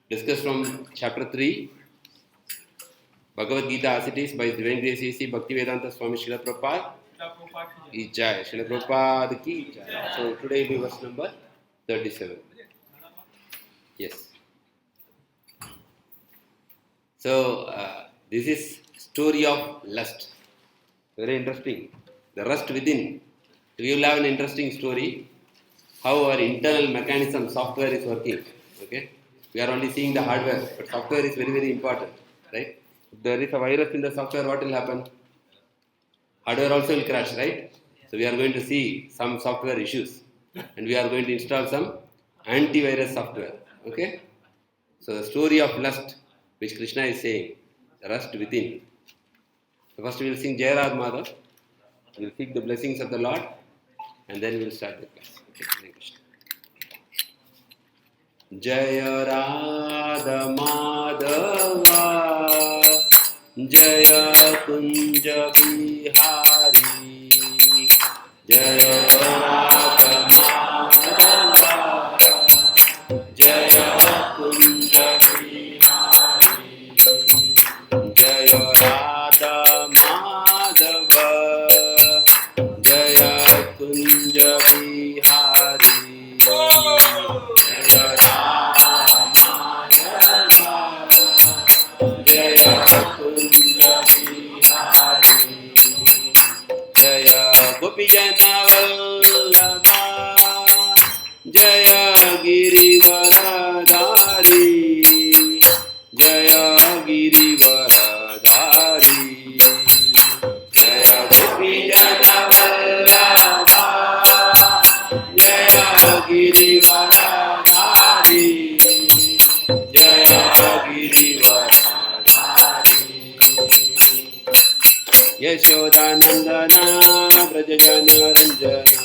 discussed from chapter 3, Bhagavad Gita as it is by Divine Grace A.C. Bhaktivedanta Swami Srila Prabhupada. Jai. Srila Prabhupada ki Jai. So today will be verse number 37. Yes. So this is story of lust. Very interesting. The rust within. We will have an interesting story. How our internal mechanism, software is working. Okay. We are only seeing the hardware, but software is very, very important. Right? If there is a virus in the software, what will happen? Hardware also will crash, right? So we are going to see some software issues. And we are going to install some antivirus software. Okay? So the story of lust, which Krishna is saying, the rust within. So first we will sing Jai Radha Madhav. We will seek the blessings of the Lord. And then we will start the class. Okay, Krishna. Jaya Radha Madhava Jaya Kunja Bihari Jaya Radha Madhava Jaya Kunja Bihari Jaya Radha Madhava Jaya Kunja Bihari Gopijana Vallabha Jaya Girivaradhari Jaya Girivaradhari Jaya Gopijana Vallabha Jaya Girivaradhari Jaya Girivaradhari Yashodanandana Brajajana Ranjana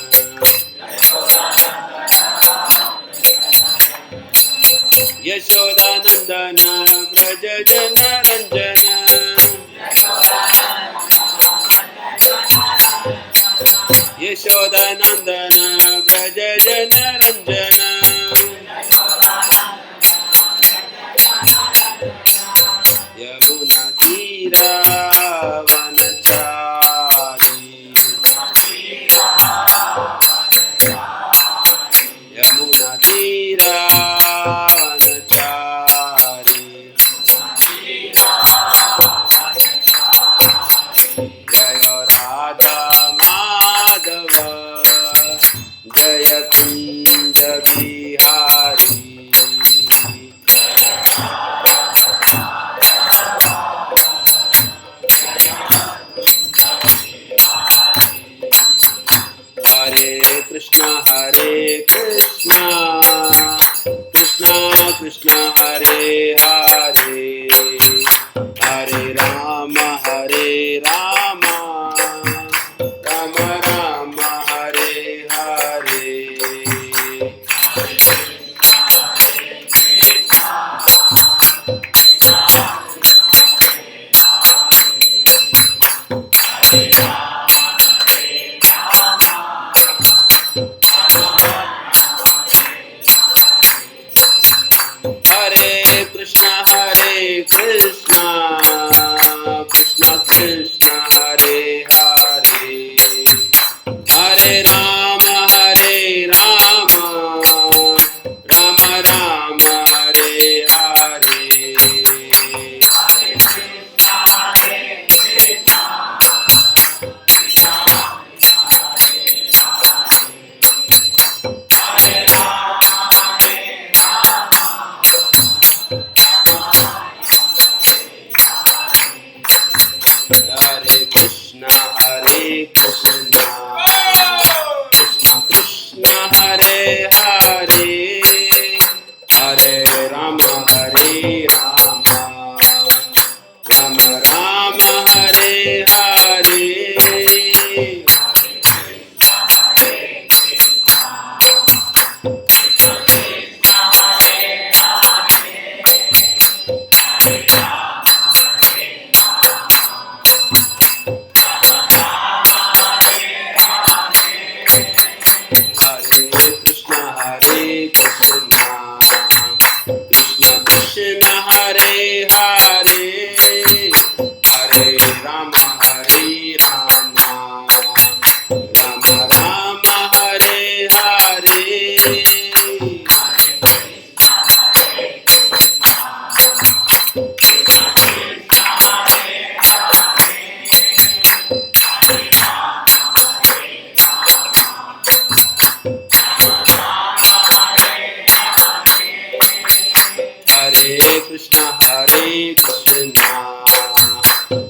Yashodanandana Brajajana Ranjana Yashodanandana Brajajana Ranjana Yamuna Tira Hare Krishna, Krishna Krishna Hare Hare, Hare Rama, Rama Rama, Hare Hare. Krishna, Krishna Krishna Hare Hare, Hare Rama, Rama Rama, Hare Hare. Hare, Hare Rama, Hare Rama, Rama Rama, Hare Hare. Hare Krishna,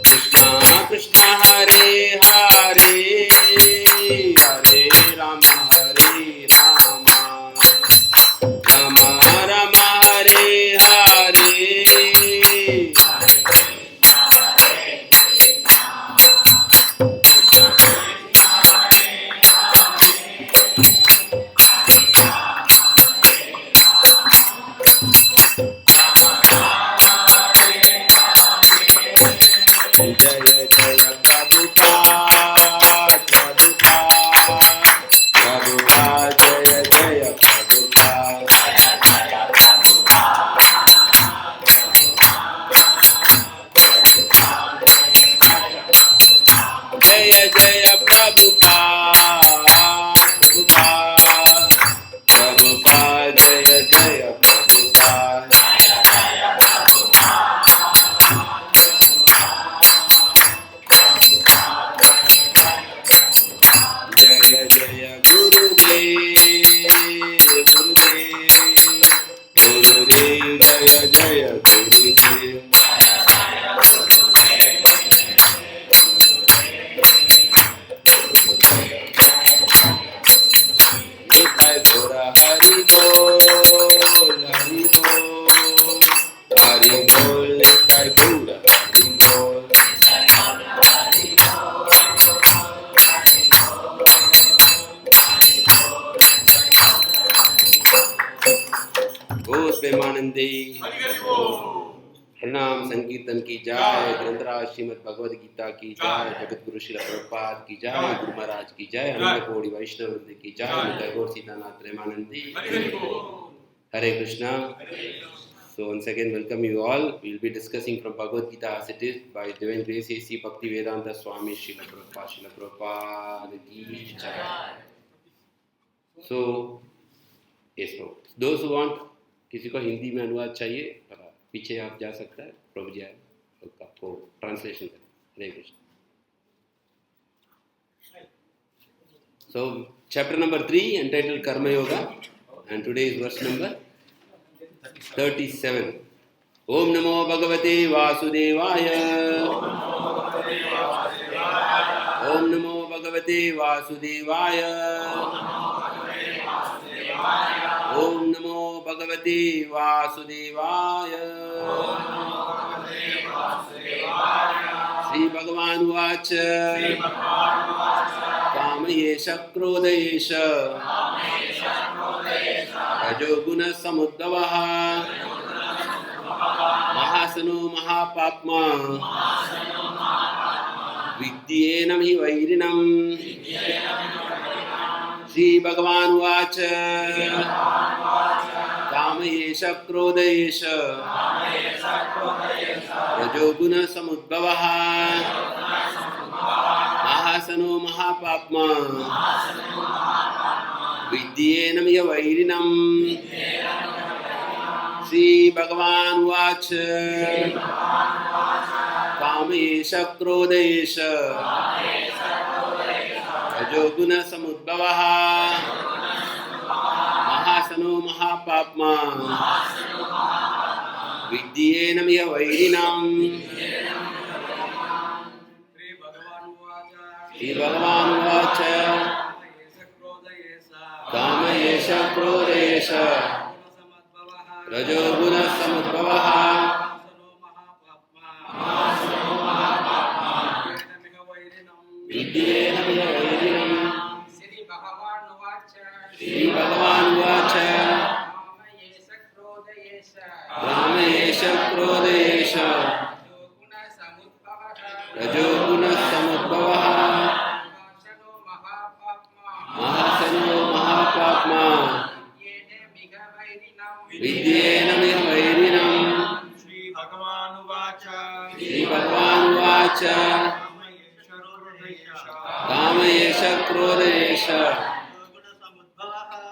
Krishna Krishna, Hare Hare, Hare Rama, Hare Rama, Rama Rama, Hare Hare. Jaya Jaya Prabhupada, Prabhupada, Prabhupada, Jaya Jaya Prabhupada. Jaya Jaya Prabhupada, Prabhupada, Prabhupada, Jaya Jaya Prabhupada. Jaya Jaya Gurudev, Gurudev, Gurudev, Jaya Jaya Gurudev. Nitai Gora Hari Bol, Hari Bol, Hari Bol, Nitai Gora Hari Bol. Ghosh प्रेमानंदे हरिनाम संकीर्तन की जय, ग्रंथराज श्रीमद् भगवद गीता की जय, जगत गुरु श्रील प्रभुपाद की जय, गुरु महाराज की जय, अनंत कोटि वैष्णव वृंद की जय, निताय गौर Sitanath Premanandi. Hare Krishna. So once again, welcome you all. We will be discussing from Bhagavad Gita as it is by Divine Grace A.C. Bhakti Vedanta Swami Srila Prabhupada ki jai. So, yes, no. Those who want, किसी को हिंदी में अनुवाद चाहिए, पीछे आप जा सकता है, प्रभु जी आए आपको ट्रांसलेशन करें. हरे Krishna. So, chapter number 3 entitled Karma Yoga, and today is verse number 37. Om Namo Bhagavate Vasudevaya. Om Namo Bhagavate Vasudevaya. Om Namo Bhagavate Vasudevaya. Shri Bhagavan Vacha. Kamayesha Krodayesha. Rajoguna Samudavaha. Mahasano Mahapapma. Vidyenam hi Vairinam. Shri Bhagavan Vacha. Kamayesha Krodayesha. Rajoguna Samudbhavaha. Mahasano Mahapapma. Vidyenam hi Vairinam. Shri Bhagavan Vacha. Kamayesha Krodayesha. Rajoguna Samudbhavaha. Mahasano Mahapapma. Vidyenam hi Vairinam. Shri Bhagavan Vacha. Kamayesha Krodayesha. Rajoguna Samudbhavaha. Vidyenam hi Vairinam. Shri Bhagavan Vacha. Kamayesha Krodayesha. Rajoguna Samudbhavaha. Mahasano Mahapapma. Vidyenam hi Vairinam. Vacha Kama Yesha Krodha Yesha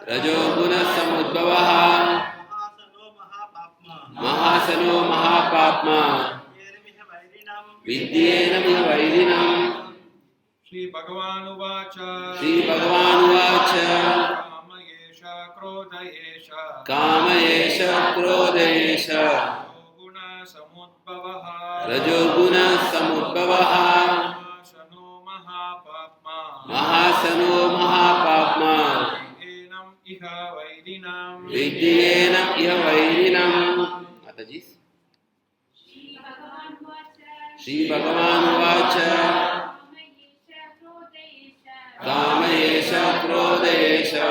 Rajoguna Samudbhavaha Mahasano Mahapatma Vidyena Miha Vairinam Shri Bhagavan Uvacha Shri Bhagavan Vacha Kama Yesha Krodha Yesha Kama Yesha Krodha Yesha Guna Samudbhavaha Rajoguna Samudbhavaha Mahasano Mahapatma Mahasano Mahapatma Enam Iha Vairinam Vidyena Iha Vairinam Mataji Shri Bhagavan Vacha Kama Yesha Krodha Yesha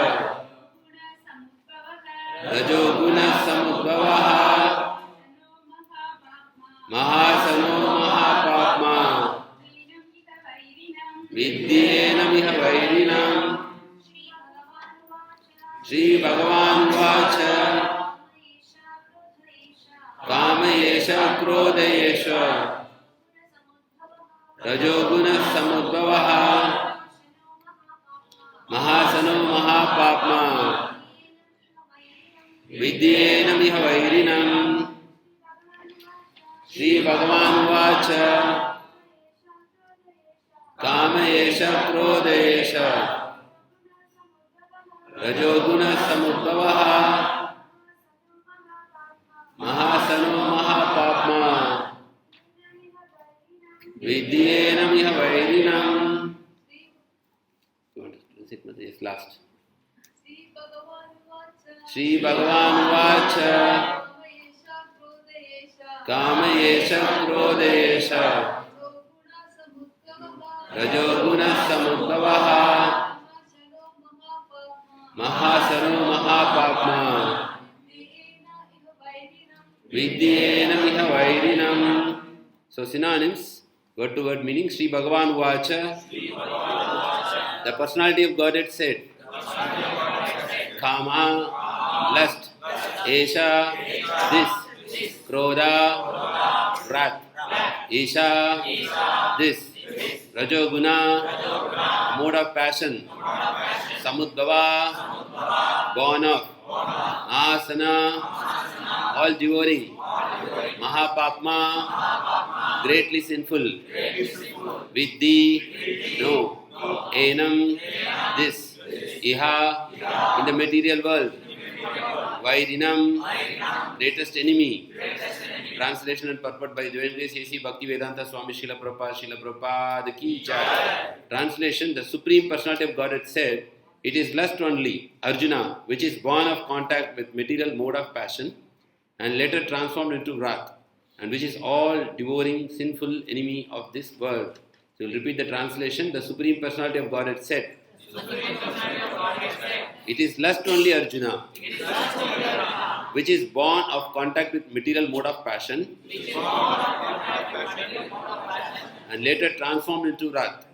Rajoguna Samudbhavaha Mahasano Mahapatma Vidyena Miha Vairinam Shri Bhagavan Vacha Kama Yesha Krodha Yesha Rajoguna Samudbhavaha Mahasano Mahapatma Vidyena Miha Vairinam Shri Bhagavan Vacha Kama Yesha Krodha Yesha Rajoguna Samudbhavaha Mahasano Mahapatma Vidyena Miha Vairinam. You want to sit with this last? Shri Bhagavan Vacha Kama Yesha Krodha Yesha Rajoguna Samudbhavaha Mahasano Mahapatma Vidyena Miha Vairinam. So synonyms, word to word meaning. Shri Bhagavan Vacha, the personality of Godhead said, Kama, lust, Esha, this, Krodha, wrath, Esha, this, Rajoguna, mode of passion, Samudbhava, born of, Asana, all devouring, Mahapatma, greatly sinful, Vidhi, no, Enam, this, Iha, in the material world, Vairinam, greatest enemy. Translation and purport by Devendra C.C. Bhakti Vedanta Swami Srila Prabhupada Ki Jai. Translation: the Supreme Personality of Godhead said, it is lust only, Arjuna, which is born of contact with material mode of passion and later transformed into wrath, and which is all devouring, sinful enemy of this world. So we'll repeat the translation. The Supreme Personality of Godhead said, it is lust only, Arjuna, which is born of contact with material mode of passion and later transformed into wrath,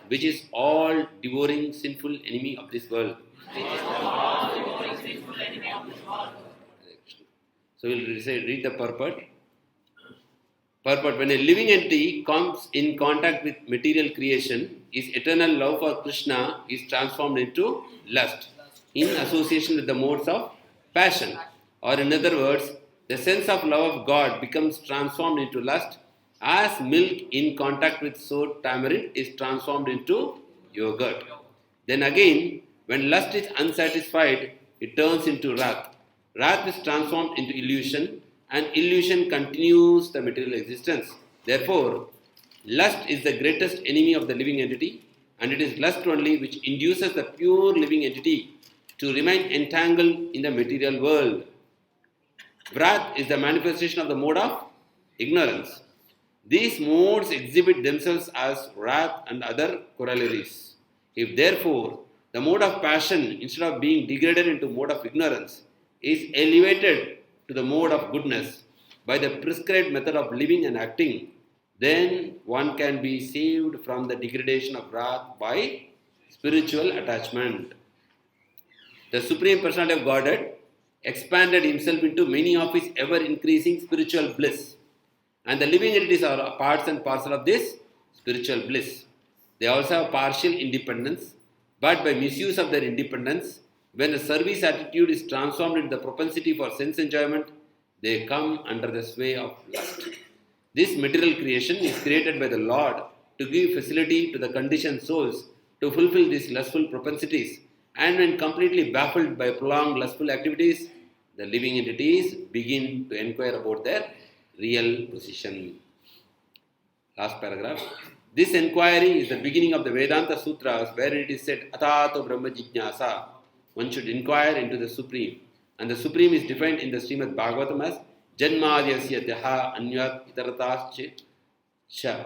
which is all devouring, sinful enemy of this world. So we'll read the purport. Purport: when a living entity comes in contact with material creation, his eternal love for Krishna is transformed into lust in association with the modes of passion. Or in other words, the sense of love of God becomes transformed into lust as milk in contact with sour tamarind is transformed into yogurt. Then again, when lust is unsatisfied, it turns into wrath. Wrath is transformed into illusion, and illusion continues the material existence. Therefore, lust is the greatest enemy of the living entity, and it is lust only which induces the pure living entity to remain entangled in the material world. Wrath is the manifestation of the mode of ignorance. These modes exhibit themselves as wrath and other corollaries. If therefore the mode of passion, instead of being degraded into mode of ignorance, is elevated to the mode of goodness by the prescribed method of living and acting, then one can be saved from the degradation of wrath by spiritual attachment. The Supreme Personality of Godhead expanded himself into many of his ever-increasing spiritual bliss. And the living entities are parts and parcel of this spiritual bliss. They also have partial independence, but by misuse of their independence, when the service attitude is transformed into the propensity for sense enjoyment, they come under the sway of lust. This material creation is created by the Lord to give facility to the conditioned souls to fulfill these lustful propensities, and when completely baffled by prolonged lustful activities, the living entities begin to inquire about their real position. Last paragraph. This inquiry is the beginning of the Vedanta Sutras, where it is said, Atato Brahma Jignasa. One should inquire into the Supreme. And the Supreme is defined in the Srimad Bhagavatam as Janmadhyasya Dyaha Anyat Itaratascha Sha.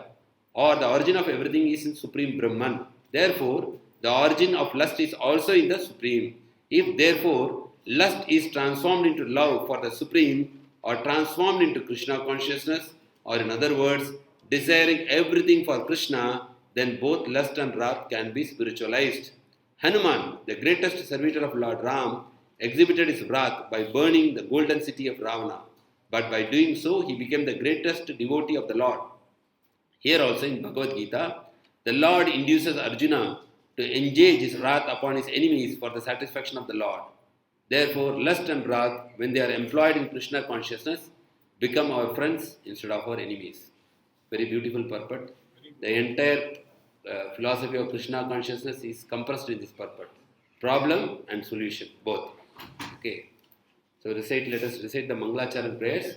Or the origin of everything is in Supreme Brahman. Therefore, the origin of lust is also in the Supreme. If therefore lust is transformed into love for the Supreme, or transformed into Krishna consciousness, or in other words, desiring everything for Krishna, then both lust and wrath can be spiritualized. Hanuman, the greatest servitor of Lord Ram, exhibited his wrath by burning the golden city of Ravana. But by doing so, he became the greatest devotee of the Lord. Here also in Bhagavad Gita, the Lord induces Arjuna to engage his wrath upon his enemies for the satisfaction of the Lord. Therefore, lust and wrath, when they are employed in Krishna consciousness, become our friends instead of our enemies. Very beautiful purport. The entire philosophy of Krishna consciousness is compressed in this purport. Problem and solution, both. Okay. So let us recite the Mangalacharan prayers.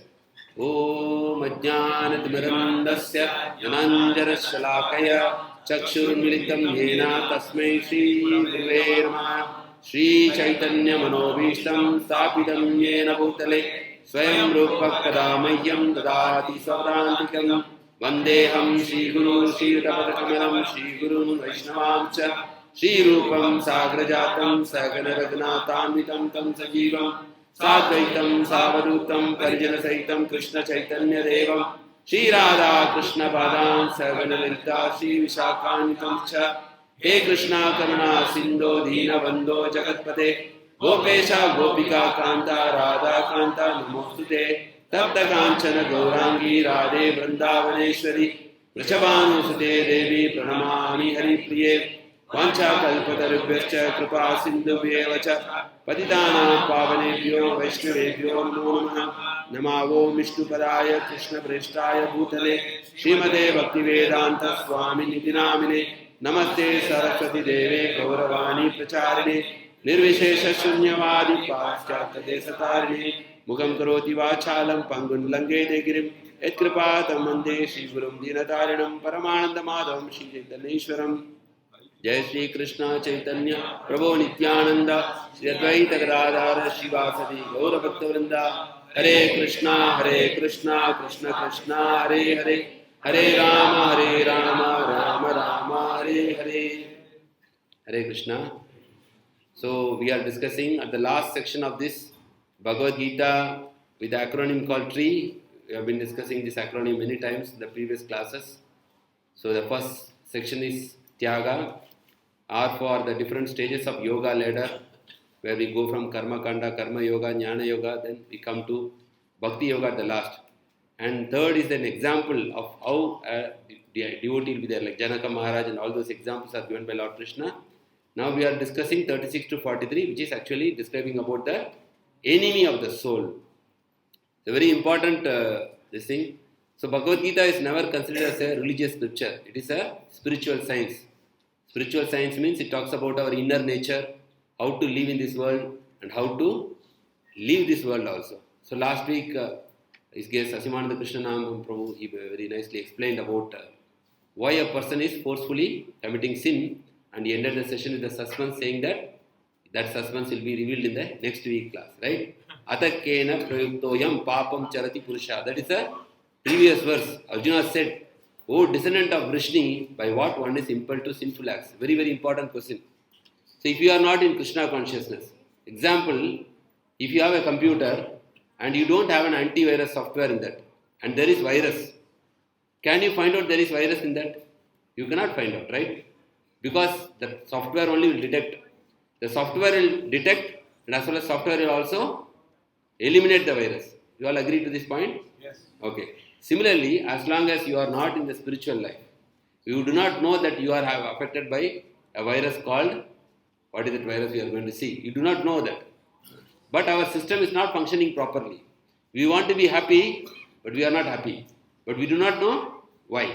Om Ajnanatimirandasya Jananjara Shalakaya Chakshurmilitam Yena Tasmai Shri Guruve Namaha Shri Chaitanya Manobhishtam Sthapitam Yena Bhutale Swayam Rupa Kadamayyam Dadati Savrantikam Vandeham Shri Guru Shri Radhakamlam Shri Guru Vaishnavam Cha Shri Rupam Sagrajatam Sagana Raghunathamitam Tam Sajivam Sadvaitam Savadutam Parijana Saitam Krishna Chaitanya Devam Shri Radha Krishna Padam Sagana Lita Shri Vishakanitam Cha He Krishna Karuna Sindho Dina Bandho Jagatpate Gopesha Gopika Kanta Radha Kanta Namostute Tapta Kanchana Gaurangi Radhe Vrindavaneshwari Vrichabhanusute Devi Pranamami Hari Priye Vancha Kalpatarubhyascha Kripa Sindhubhyevacha Patitanam Pavanebhyo Vaishnavebhyo Namo Namaha Namavo Vishnu Padaya Krishna Prestaya Bhutale Srimate Bhaktivedanta Swami Nitinamine Namaste Saraswati Deve Gauravani Pracharine Nirvishesha Shunyavadi Paschata Desatarine Mukham Karoti Vachalam Pangun Langete Girim Et Kripatam Mande Shri Gurum Dinatarinam Paramananda Madhavam Shri Chaitaneshwaram Jai Shri Krishna Chaitanya Prabhu Nityananda Shri Advaita Gadadhara Shivasati Gaura Bhaktavrinda Hare Krishna Krishna Krishna Hare Hare Hare Rama Rama Rama Hare Hare Hare Krishna. So we are discussing at the last section of this Bhagavad Gita with the acronym called TREE. We have been discussing this acronym many times in the previous classes. So the first section is Tyaga, or for the different stages of yoga ladder, where we go from Karma Kanda, Karma Yoga, Jnana Yoga, then we come to Bhakti Yoga at the last. And third is an example of how a devotee will be there, like Janaka Maharaj, and all those examples are given by Lord Krishna. Now we are discussing 36 to 43, which is actually describing about the enemy of the soul. It's a very important this thing. So Bhagavad Gita is never considered as a religious scripture. It is a spiritual science. Spiritual science means it talks about our inner nature, how to live in this world, and how to leave this world also. So last week, his guest Asimananda Krishnanam Prabhu, he very nicely explained about why a person is forcefully committing sin, and he ended the session with the suspense saying that suspense will be revealed in the next week class, right? Atakena prayuktoyam papam charati purusha. That is a previous verse. Arjuna said, "O descendant of Vrishni, by what one is impelled to sinful acts?" Very, very important question. So if you are not in Krishna consciousness, example, if you have a computer and you don't have an antivirus software in that, and there is virus, can you find out there is virus in that? You cannot find out, right? Because the software only will detect. The software will detect, and as well as software will also eliminate the virus. You all agree to this point? Yes. Okay. Similarly, as long as you are not in the spiritual life, you do not know that you are affected by a virus called, what is that virus we are going to see? You do not know that. But our system is not functioning properly. We want to be happy, but we are not happy. But we do not know why.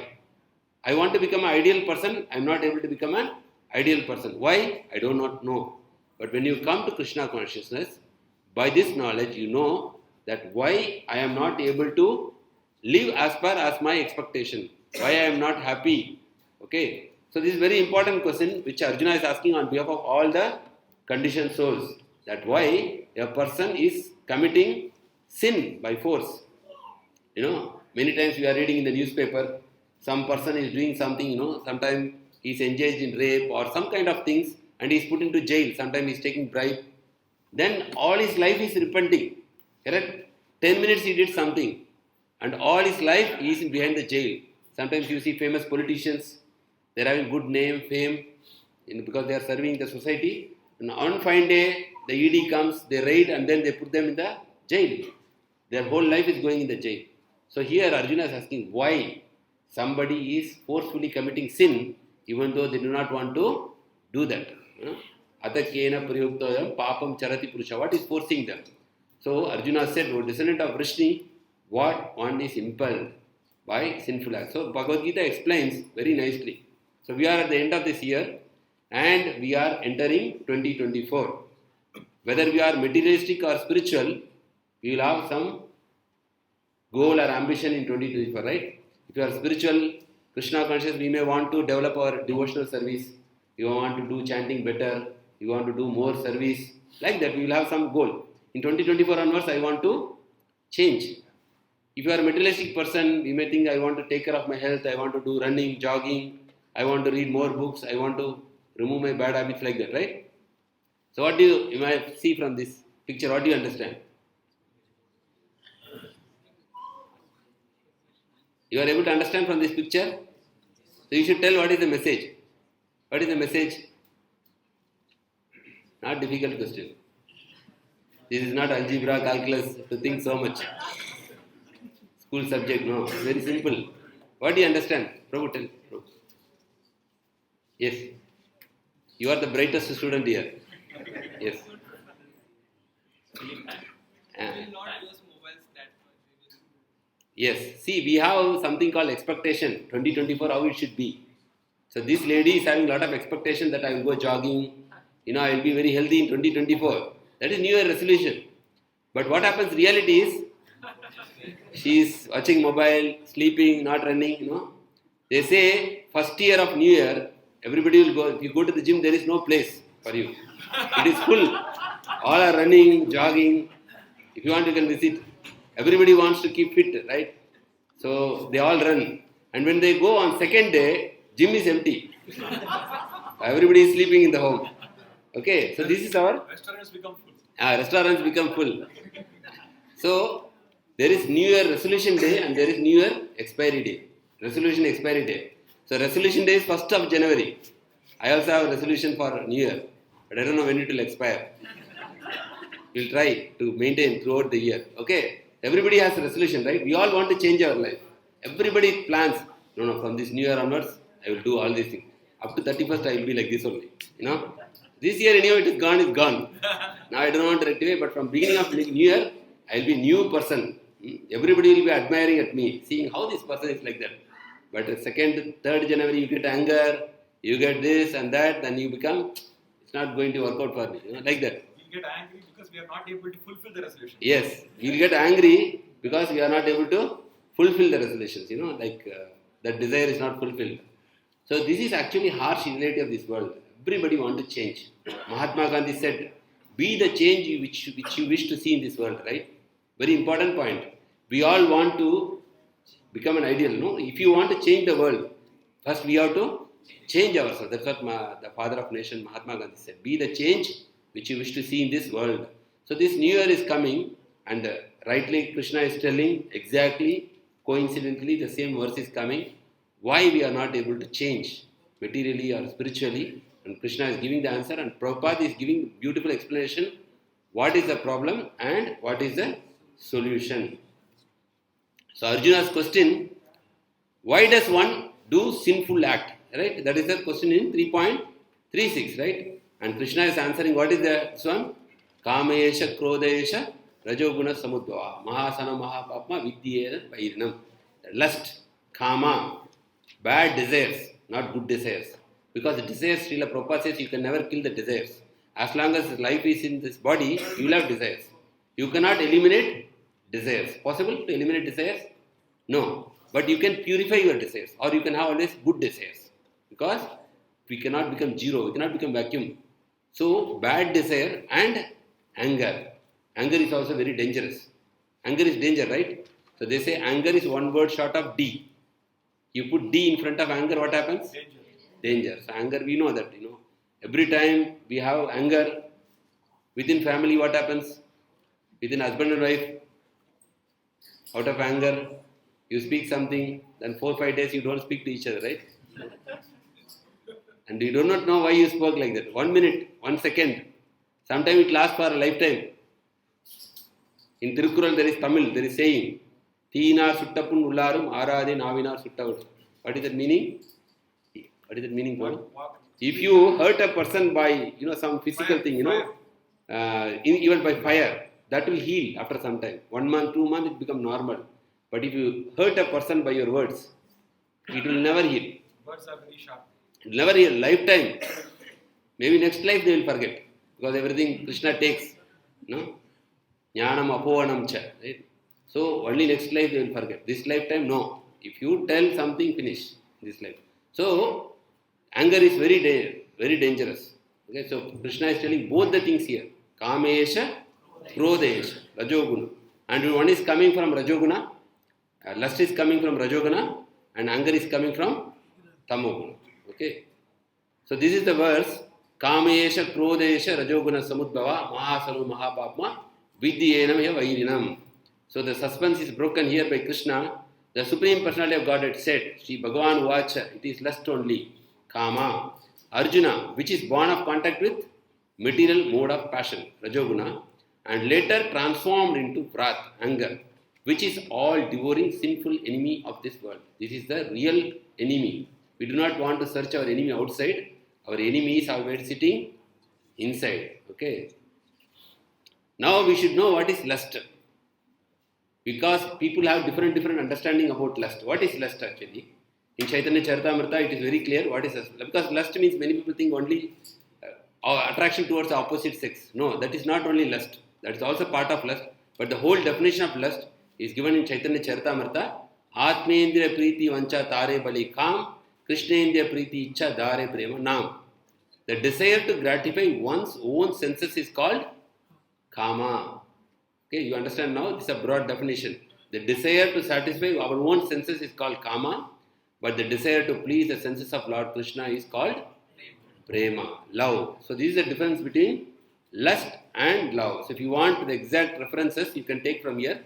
I want to become an ideal person, I am not able to become an ideal person. Why? I do not know. But when you come to Krishna consciousness, by this knowledge you know that why I am not able to live as per as my expectation. Why I am not happy. Okay. So this is very important question which Arjuna is asking on behalf of all the conditioned souls. That why a person is committing sin by force. Many times we are reading in the newspaper, some person is doing something, sometimes he is engaged in rape or some kind of things and he is put into jail, sometimes he is taking bribe. Then all his life is repenting, correct? 10 minutes he did something and all his life he is behind the jail. Sometimes you see famous politicians, they are having good name, fame, because they are serving the society. And on fine day, the ED comes, they raid and then they put them in the jail. Their whole life is going in the jail. So here Arjuna is asking why somebody is forcefully committing sin even though they do not want to do that. Atakena prayuktayam papam charati purusha. What is forcing them? So Arjuna said, O descendant of Vrishni, what one is impelled by sinful acts. So Bhagavad Gita explains very nicely. So we are at the end of this year and we are entering 2024. Whether we are materialistic or spiritual, we will have some goal or ambition in 2024, right? If you are spiritual, Krishna conscious, we may want to develop our devotional service. You want to do chanting better. You want to do more service. Like that, we will have some goal. In 2024 onwards, I want to change. If you are a materialistic person, you may think, I want to take care of my health. I want to do running, jogging. I want to read more books. I want to remove my bad habits like that, right? So what do you might see from this picture? What do you understand? You are able to understand from this picture? So you should tell what is the message. What is the message? Not difficult question. This is not algebra, calculus to think so much. School subject, no. Very simple. What do you understand? Prabhu, tell. Prabhu. Yes. You are the brightest student here. Yes. Yes. See, we have something called expectation. 2024, how it should be. So this lady is having a lot of expectation that I will go jogging. I will be very healthy in 2024. That is New Year resolution. But what happens reality is, she is watching mobile, sleeping, not running. They say, first year of New Year, everybody will go. If you go to the gym, there is no place for you. It is full. All are running, jogging. If you want, you can visit. Everybody wants to keep fit, right? So they all run. And when they go on second day, gym is empty. Everybody is sleeping in the home. Okay, so this is our... Restaurants become full. Restaurants become full. So there is New Year resolution day and there is New Year expiry day. Resolution expiry day. So resolution day is 1st of January. I also have a resolution for New Year. But I don't know when it will expire. We'll try to maintain throughout the year. Okay? Everybody has a resolution, right? We all want to change our life. Everybody plans. No, from this New Year onwards, I will do all these things. Up to 31st, I will be like this only. This year, anyhow, it is gone. Now I don't want to rectify, but from beginning of New Year, I will be new person. Everybody will be admiring at me, seeing how this person is like that. But 2nd, 3rd January, you get anger, you get this and that, then you become, it's not going to work out for me, like that. We get angry because we are not able to fulfill the resolution. Yes, you will get angry because we are not able to fulfill the resolutions, that desire is not fulfilled. So this is actually harsh reality of this world. Everybody wants to change. Mahatma Gandhi said, be the change which you wish to see in this world, right? Very important point. We all want to become an ideal, no? If you want to change the world, first we have to change ourselves. That's what the father of nation, Mahatma Gandhi said. Be the change which you wish to see in this world. So this New Year is coming and rightly Krishna is telling exactly, coincidentally the same verse is coming. Why we are not able to change materially or spiritually, and Krishna is giving the answer and Prabhupada is giving beautiful explanation what is the problem and what is the solution. So Arjuna's question, why does one do sinful act? Right? That is the question in 3.36, right? And Krishna is answering, what is this one? Kamesha Krodesha Rajoguna Samudbhava Mahasana Mahapapma Vidyena Vairinam. Lust, Kama, bad desires, not good desires. Because the desires, Srila Prabhupada says, you can never kill the desires. As long as life is in this body, you will have desires. You cannot eliminate desires. Possible to eliminate desires? No. But you can purify your desires, or you can have always good desires. Because we cannot become zero, we cannot become vacuum. So, bad desire and anger. Anger is also very dangerous. Anger is danger, right? So, they say anger is one word short of D. You put D in front of anger, what happens? Danger. So, anger, we know that, Every time we have anger, within family, what happens? Within husband and wife, out of anger, you speak something, then 4-5 days you don't speak to each other, right? And you do not know why you spoke like that. 1 minute, 1 second. Sometimes it lasts for a lifetime. In Tirukural there is Tamil, there is saying, Theenar suttapun ullarum arade navinar suttavadu. What is that meaning? What is that meaning? If you hurt a person by, some physical thing, even by fire, that will heal after some time. 1 month, 2 months, it becomes normal. But if you hurt a person by your words, it will never heal. Words are very sharp. It will never heal. Lifetime. Maybe next life they will forget. Because everything Krishna takes. No? Jnanam apovanam cha. Right? So only next life they will forget. This lifetime, no. If you tell something, finish this life. So, anger is very dangerous. Okay, so Krishna is telling both the things here. Kamesha, Krodesha, Rajoguna. And one is coming from Rajoguna, lust is coming from Rajoguna, and anger is coming from Tamoguna. Okay. So this is the verse. Kamesha, Krodesha, Rajoguna, Samudbhava, Mahasanu, Mahapapma, Vidyenam, Vairinam. So the suspense is broken here by Krishna. The Supreme Personality of Godhead said, Shri Bhagavan Vacha, it is lust only. Kama. Arjuna, which is born of contact with material mode of passion, Rajoguna, and later transformed into wrath, anger, which is all-devouring sinful enemy of this world. This is the real enemy. We do not want to search our enemy outside. Our enemy is always sitting inside. Okay. Now we should know what is lust. Because people have different understanding about lust. What is lust actually? In Chaitanya Charitamrita, it is very clear what is lust. Because lust means many people think only attraction towards the opposite sex. No, that is not only lust. That is also part of lust. But the whole definition of lust is given in Chaitanya Charitamrita. Atmendriya Preeti Vancha Tare Bali Kam, Krishnendriya Preeti Icha Dare Prema Nam. The desire to gratify one's own senses is called Kama. Okay, you understand now? This is a broad definition. The desire to satisfy our own senses is called Kama, but the desire to please the senses of Lord Krishna is called Prema, love. So this is the difference between lust and love. So if you want the exact references, you can take from here.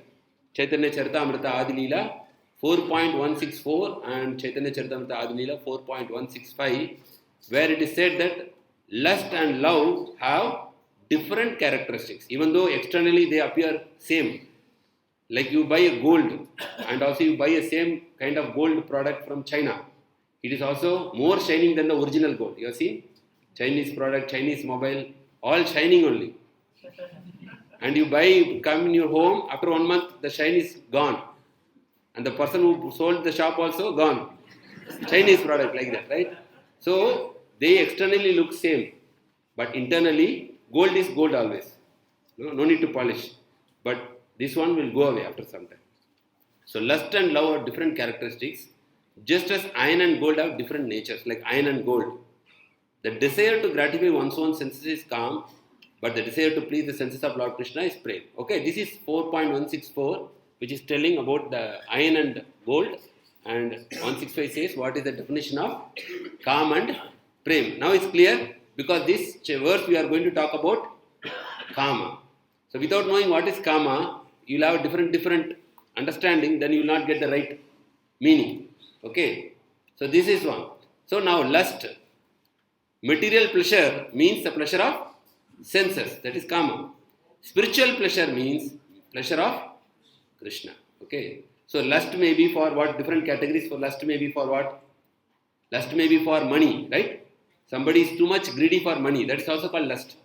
Chaitanya Charitamrita Adilila 4.164 and Chaitanya Charitamrita Adilila 4.165, where it is said that lust and love have different characteristics, even though externally they appear same. Like you buy a gold and also you buy a same kind of gold product from China. It is also more shining than the original gold. You have seen? Chinese product, Chinese mobile, all shining only. And you buy, come in your home, after 1 month the shine is gone. And the person who sold the shop also gone. Chinese product like that, right? So they externally look same, but internally gold is gold always. No need to polish. But this one will go away after some time. So lust and love have different characteristics, just as iron and gold have different natures, like iron and gold. The desire to gratify one's own senses is calm, but the desire to please the senses of Lord Krishna is prema. Okay, this is 4.164, which is telling about the iron and gold, and 165 says what is the definition of calm and prema. Now it's clear, because this verse we are going to talk about Kama. So without knowing what is Kama, you will have different understanding, then you will not get the right meaning. Okay. So this is one. So now lust. Material pleasure means the pleasure of senses. That is Kama. Spiritual pleasure means pleasure of Krishna. Okay. So lust may be for what? Different categories for lust may be for what? Lust may be for money, right? Somebody is too much greedy for money. That is also called lust.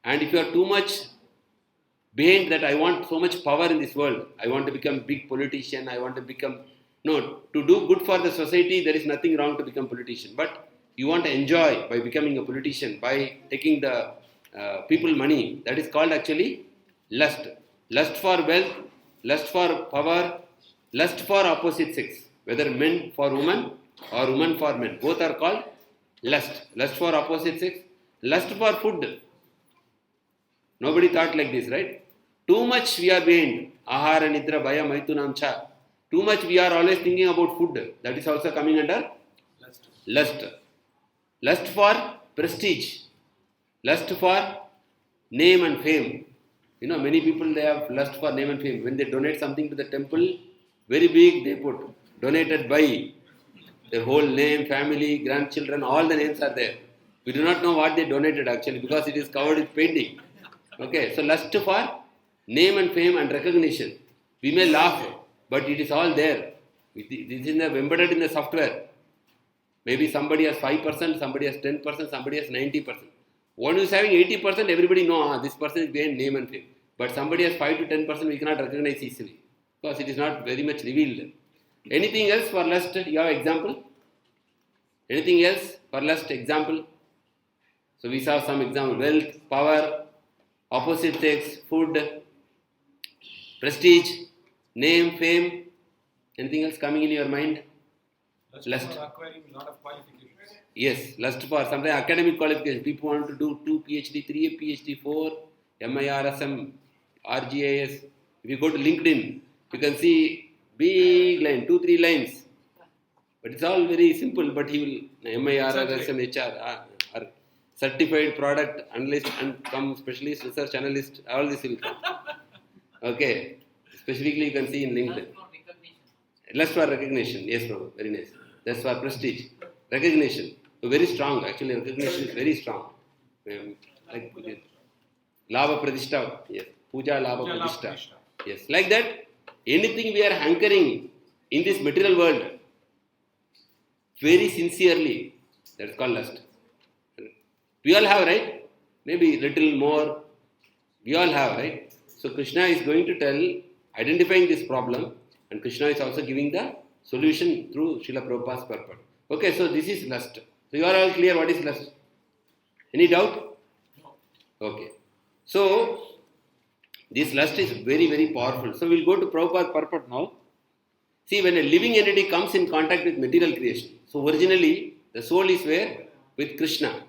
And if you are too much behind that, I want so much power in this world. I want to become big politician. I want to become... No, to do good for the society, there is nothing wrong to become politician. But you want to enjoy by becoming a politician, by taking the people money. That is called actually lust. Lust for wealth, lust for power, lust for opposite sex. Whether men for women or women for men. Both are called lust. Lust for opposite sex. Lust for food. Nobody thought like this, right? Too much we are behind. Ahara, nidra, bhaya, maitunam, cha. Too much we are always thinking about food. That is also coming under lust. Lust for prestige. Lust for name and fame. You know, many people, they have lust for name and fame. When they donate something to the temple, very big they put. Donated by. Their whole name, family, grandchildren, all the names are there. We do not know what they donated actually because it is covered with painting. Okay, so lust for name and fame and recognition. We may laugh, but it is all there. It is embedded in the software. Maybe somebody has 5%, somebody has 10%, somebody has 90%. One who is having 80%, everybody knows this person is behind name and fame. But somebody has 5 to 10%, we cannot recognize easily because it is not very much revealed. Anything else for lust? You have example? Anything else for lust? Example? So we saw some example. Wealth, power, opposite sex, food, prestige, name, fame. Anything else coming in your mind? Lust for acquiring a lot of qualifications. Yes, lust for sometimes academic qualifications. People want to do 2 PhD, 3 PhD, 4 MIRSM, RGIS. If you go to LinkedIn, you can see big line, 2-3 lines. But it's all very simple. But he will MIRSM, HR, or certified product analyst and come specialist, research analyst. All this will come. Okay. Specifically, you can see in LinkedIn. Lust for recognition. Yes, bro. Very nice. That's for prestige. Recognition. So very strong. Actually, recognition is very strong. Like Lava Pradishta. Yes. Puja Lava Pradishta. Yes. Like that, anything we are hankering in this material world, very sincerely, that's called lust. We all have, right? Maybe little more. We all have, right? So Krishna is going to tell, identifying this problem, and Krishna is also giving the solution through Srila Prabhupada's purport. Okay, so this is lust. So you are all clear what is lust? Any doubt? No. Okay. So this lust is very, very powerful. So we'll go to Prabhupada's purport now. See, when a living entity comes in contact with material creation, so originally the soul is where? With Krishna.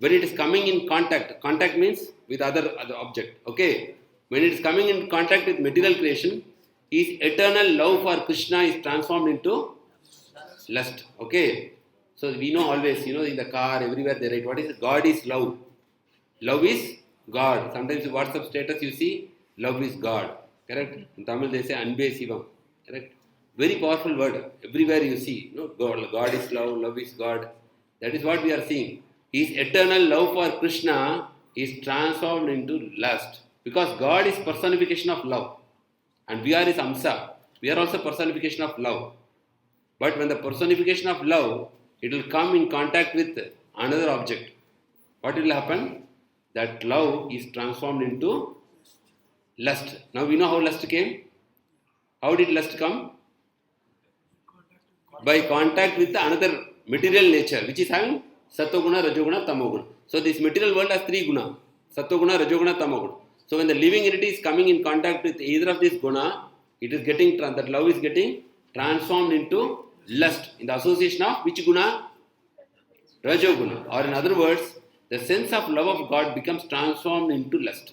When it is coming in contact means with other object. Okay. When it is coming in contact with material creation, his eternal love for Krishna is transformed into lust. Okay. So we know always, in the car, everywhere they write, what is it? God is love. Love is God. Sometimes in WhatsApp status you see, love is God. Correct? In Tamil they say, Anbe Sivam. Correct? Very powerful word. Everywhere you see, God is love, love is God. That is what we are seeing. His eternal love for Krishna is transformed into lust. Because God is personification of love. And we are his Amsa. We are also personification of love. But when the personification of love, it will come in contact with another object. What will happen? That love is transformed into lust. Now we know how lust came. How did lust come? By contact with another material nature, which is having Sattoguna, Rajoguna, Tamoguna. So this material world has 3 guna. Sattoguna, Rajoguna, Tamoguna. So when the living entity is coming in contact with either of these guna, it is getting, that love is getting transformed into lust. In the association of which guna? Rajoguna. Or in other words, the sense of love of God becomes transformed into lust.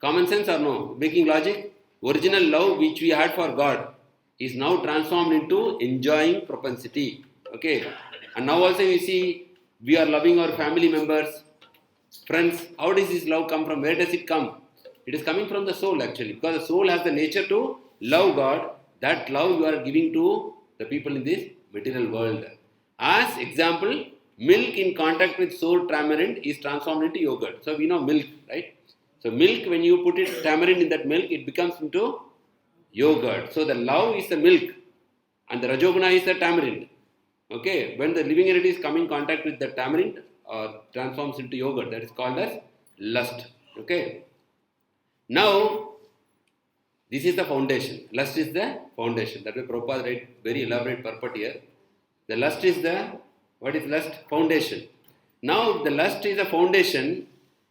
Common sense or no? Making logic? Original love which we had for God is now transformed into enjoying propensity. Okay. And now also you see, we are loving our family members, friends. How does this love come from? Where does it come? It is coming from the soul actually. Because the soul has the nature to love God. That love you are giving to the people in this material world. As example, milk in contact with sour tamarind is transformed into yogurt. So we know milk, right? So milk, when you put it tamarind in that milk, it becomes into yogurt. So the love is the milk and the Rajoguna is the tamarind. Okay, when the living entity is coming in contact with the tamarind or transforms into yogurt, that is called as lust. Okay. Now, this is the foundation. Lust is the foundation. That way Prabhupada write very elaborate purport here. The lust is the, what is lust? Foundation. Now, the lust is the foundation.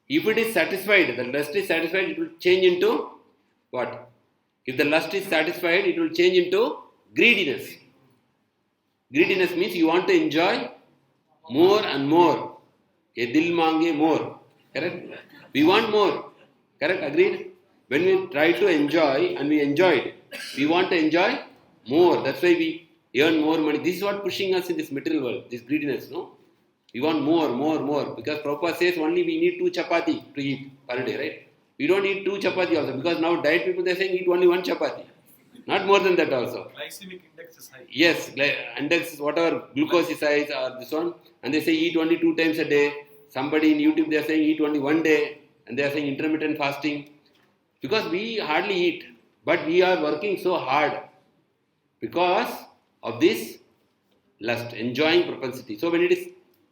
If it is satisfied, the lust is satisfied, it will change into what? If the lust is satisfied, it will change into greediness. Greediness means you want to enjoy more and more. Ye dil mange more. Correct? We want more. Correct? Agreed? When we try to enjoy and we enjoyed, we want to enjoy more. That's why we earn more money. This is what pushing us in this material world, this greediness, no? We want more. Because Prabhupada says only we need 2 chapati to eat per day, right? We don't eat 2 chapati also, because now diet people, they are saying eat only 1 chapati. Not more than that also. Glycemic index is high. Yes, index, whatever, glucose is high or this one, and they say eat only 2 times a day. Somebody in YouTube, they are saying eat only 1 day, and they are saying intermittent fasting. Because we hardly eat, but we are working so hard because of this lust, enjoying propensity. So when it is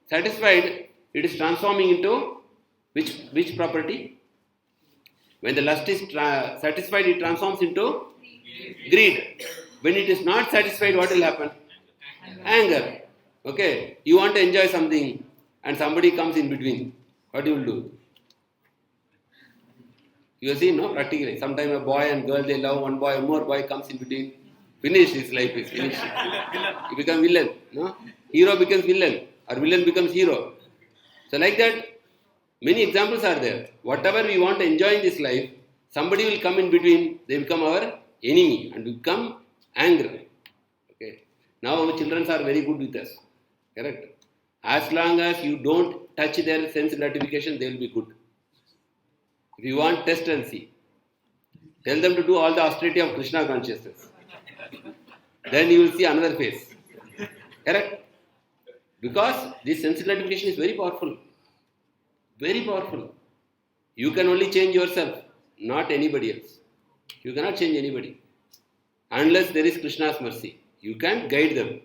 satisfied, it is transforming into which property? When the lust is satisfied, it transforms into greed. When it is not satisfied, what will happen? Anger. Okay, you want to enjoy something and somebody comes in between. What you will do? You have seen, no? Practically. Sometimes a boy and girl, they love one boy, more boy comes in between. Finish, his life is finished. He becomes villain. No? Hero becomes villain, or villain becomes hero. So like that, many examples are there. Whatever we want to enjoy in this life, somebody will come in between, they become our enemy and become angry. Okay. Now our children are very good with us. Correct? As long as you don't touch their sense gratification, they will be good. If you want, test and see. Tell them to do all the austerity of Krishna consciousness. Then you will see another face. Correct? Because this sense gratification is very powerful. Very powerful. You can only change yourself, not anybody else. You cannot change anybody. Unless there is Krishna's mercy. You can guide them.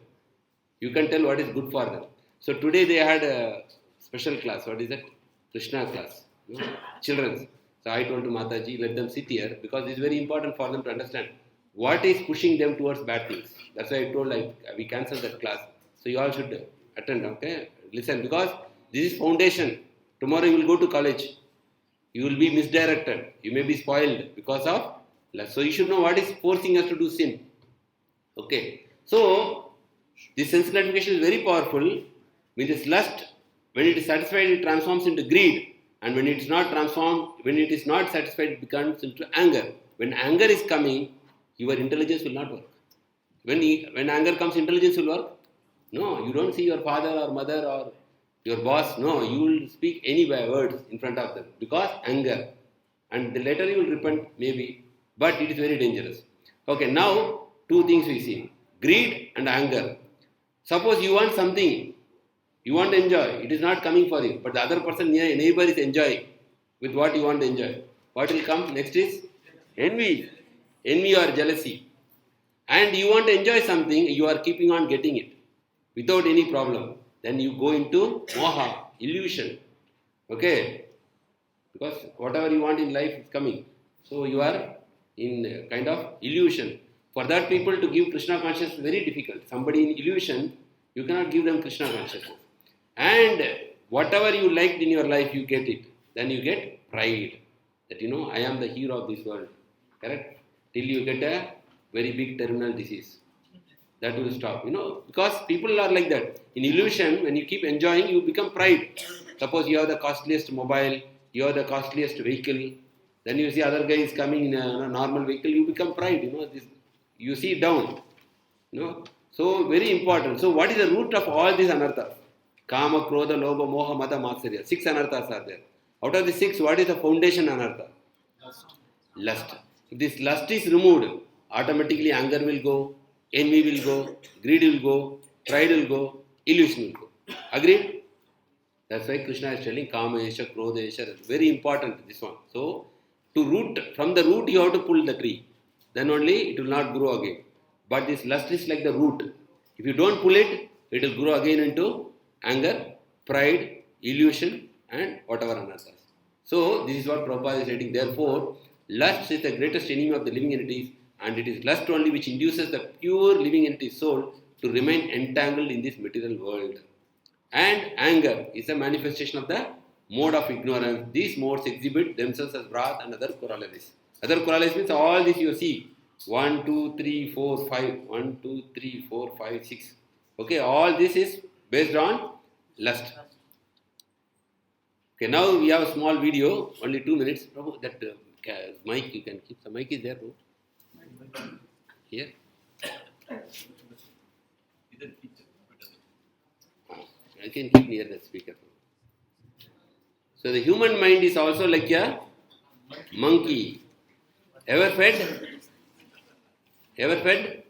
You can tell what is good for them. So today they had a special class. What is that? Krishna class. No? Children's. So I told to Mataji, let them sit here because it's very important for them to understand what is pushing them towards bad things. That's why I told we cancelled that class. So you all should attend, okay? Listen, because this is foundation. Tomorrow you will go to college. You will be misdirected. You may be spoiled because of lust. So you should know what is forcing us to do sin. Okay. So this sense gratification is very powerful. With this lust, when it is satisfied, it transforms into greed. And when it is not transformed, when it is not satisfied, it becomes into anger. When anger is coming, your intelligence will not work. When anger comes, intelligence will work. No, you don't see your father or mother or your boss. No, you will speak any words in front of them because anger. And later you will repent, maybe. But it is very dangerous. Okay, now 2 things we see. Greed and anger. Suppose you want something. You want to enjoy. It is not coming for you. But the other person, neighbor is enjoying with what you want to enjoy. What will come next is envy. Envy or jealousy. And you want to enjoy something, you are keeping on getting it without any problem. Then you go into moha, illusion. Okay? Because whatever you want in life is coming. So you are in kind of illusion. For that people to give Krishna consciousness is very difficult. Somebody in illusion, you cannot give them Krishna consciousness. And whatever you liked in your life, you get it. Then you get pride. That I am the hero of this world. Correct? Till you get a very big terminal disease. That will stop. Because people are like that. In illusion, when you keep enjoying, you become pride. Suppose you have the costliest mobile, you have the costliest vehicle. Then you see other guy is coming in a normal vehicle, you become pride. You see down. So very important. So what is the root of all these anarthas? Kama, Krodha, Lobha, Moha, Mada, Matsarya. 6 anarthas are there. Out of the 6, what is the foundation anartha? Lust. If this lust is removed, automatically anger will go, envy will go, greed will go, pride will go, illusion will go. Agreed? That's why Krishna is telling Kama, Esha, Krodha, Esha. It's very important, this one. So, from the root you have to pull the tree. then only it will not grow again. But this lust is like the root. If you don't pull it, it will grow again into anger, pride, illusion, and whatever anarthas. So, this is what Prabhupada is stating. Therefore, lust is the greatest enemy of the living entities, and it is lust only which induces the pure living entity soul to remain entangled in this material world. And anger is a manifestation of the mode of ignorance. These modes exhibit themselves as wrath and other corollaries. Other corollaries means all this you see. 1, 2, 3, 4, 5. 1, 2, 3, 4, 5, 6. Okay, all this is based on lust. Okay, now we have a small video, only 2 minutes. Prabhu, that mic you can keep. The mic is there, bro. Here. I can keep near the speaker. So the human mind is also like a monkey. Ever fed? Ever fed?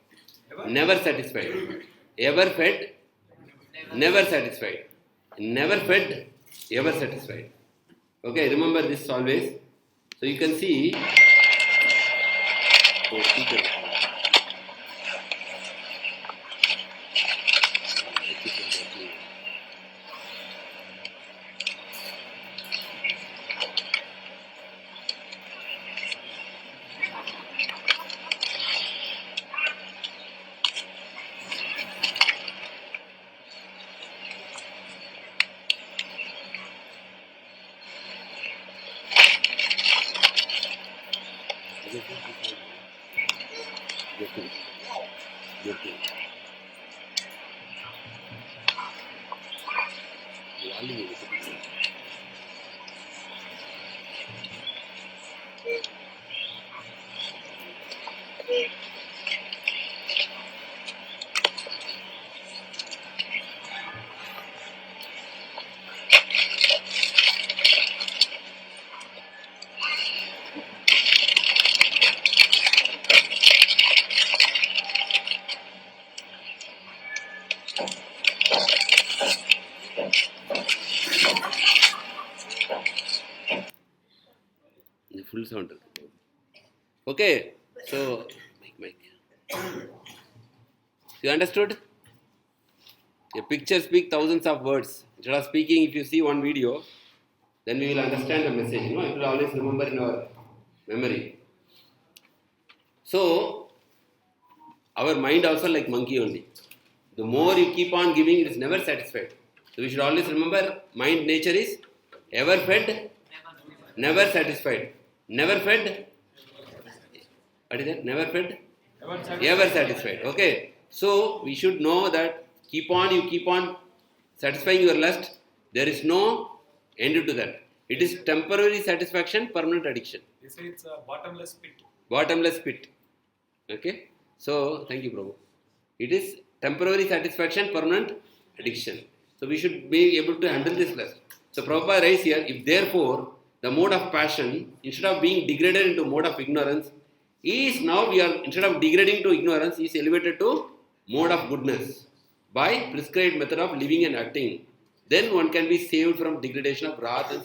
Never satisfied. Ever fed? Never satisfied. Never fed? Ever satisfied. Okay, remember this always. So you can see. Oh, speaker. The full sound. Okay, so mic. You understood? A picture speaks thousands of words. Instead of speaking, if you see one video, then we will understand the message. You know, it will always remember in our memory. So, our mind also like monkey only. The more you keep on giving, it is never satisfied. So we should always remember, mind nature is ever fed, never satisfied. Never fed? What is that? Never fed? Ever satisfied. Okay. So we should know that you keep on satisfying your lust. There is no end to that. It is temporary satisfaction, permanent addiction. They say it's a bottomless pit. Bottomless pit. Okay. So thank you, Prabhu. It is temporary satisfaction, permanent addiction. So we should be able to handle this lust. So Prabhupada writes here, if therefore the mode of passion, instead of being degraded into mode of ignorance, is now we are, instead of degrading to ignorance, is elevated to mode of goodness by prescribed method of living and acting. Then one can be saved from degradation of wrath and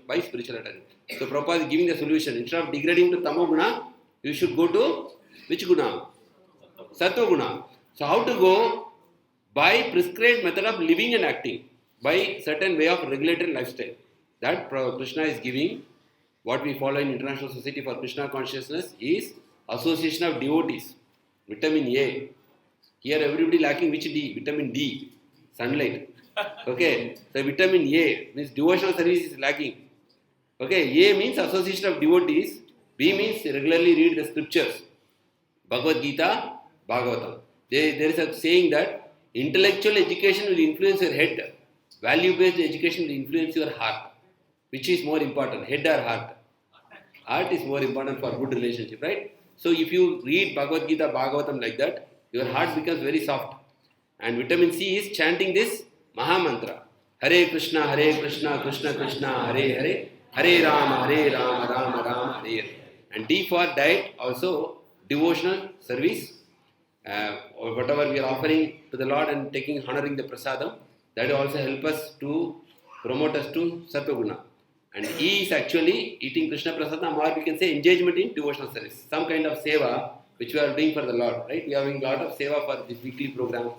by spiritual attachment. So Prabhupada is giving the solution. Instead of degrading to tamo guna, you should go to which guna? Sattva guna. So how to go? By prescribed method of living and acting, by certain way of regulated lifestyle. That Krishna is giving. What we follow in International Society for Krishna Consciousness is association of devotees. Vitamin A. Here everybody lacking which D? Vitamin D. Sunlight. Okay. So vitamin A means devotional service is lacking. Okay. A means association of devotees. B means regularly read the scriptures. Bhagavad Gita, Bhagavatam. There is a saying that intellectual education will influence your head. Value-based education will influence your heart. Which is more important, head or heart? Heart is more important for good relationship, right? So if you read Bhagavad Gita, Bhagavatam like that, your heart becomes very soft. And vitamin C is chanting this Maha Mantra. Hare Krishna, Krishna Krishna, Hare Hare, Hare Rama, Rama Rama, Hare Hare. And D for diet, also devotional service. Or whatever we are offering to the Lord and honoring the prasadam, that will also help us to promote us to Sattva Guna. And E is actually eating Krishna Prasadam, or we can say engagement in devotional service. Some kind of seva which we are doing for the Lord, right? We are doing a lot of seva for this weekly program.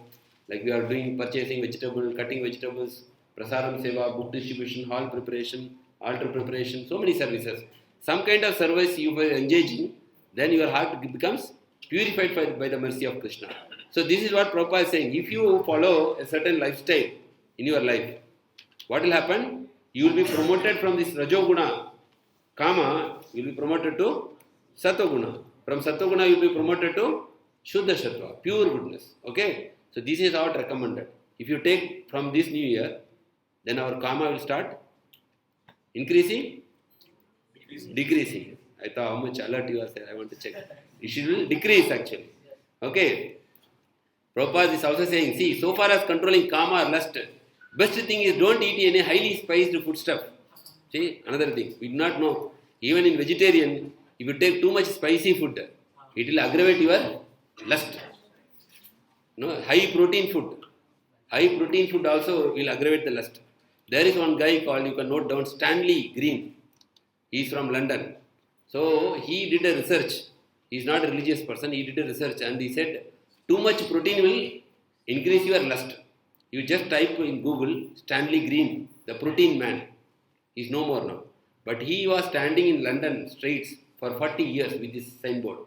Like we are doing purchasing vegetable, cutting vegetables, prasadam seva, book distribution, hall preparation, altar preparation, so many services. Some kind of service you were engaging, then your heart becomes purified by the mercy of Krishna. So this is what Prabhupada is saying. If you follow a certain lifestyle in your life, what will happen? You will be promoted from this Rajoguna, Kama, you will be promoted to Satoguna. From Satoguna you will be promoted to Shuddha Sattva, pure goodness. Okay? So this is what recommended. If you take from this new year, then our Kama will start increasing, decreasing. I thought how much alert you are saying, I want to check. It will decrease actually. Okay? Prabhupada is also saying, see, so far as controlling Kama or lust, best thing is don't eat any highly spiced foodstuff. See, another thing, we do not know. Even in vegetarian, if you take too much spicy food, it will aggravate your lust. No, high protein food. High protein food also will aggravate the lust. There is one guy called, you can note down, Stanley Green. He is from London. So he did a research. He is not a religious person. He did a research and he said, too much protein will increase your lust. You just type in Google, Stanley Green, the protein man. He is no more now. But he was standing in London streets for 40 years with this signboard.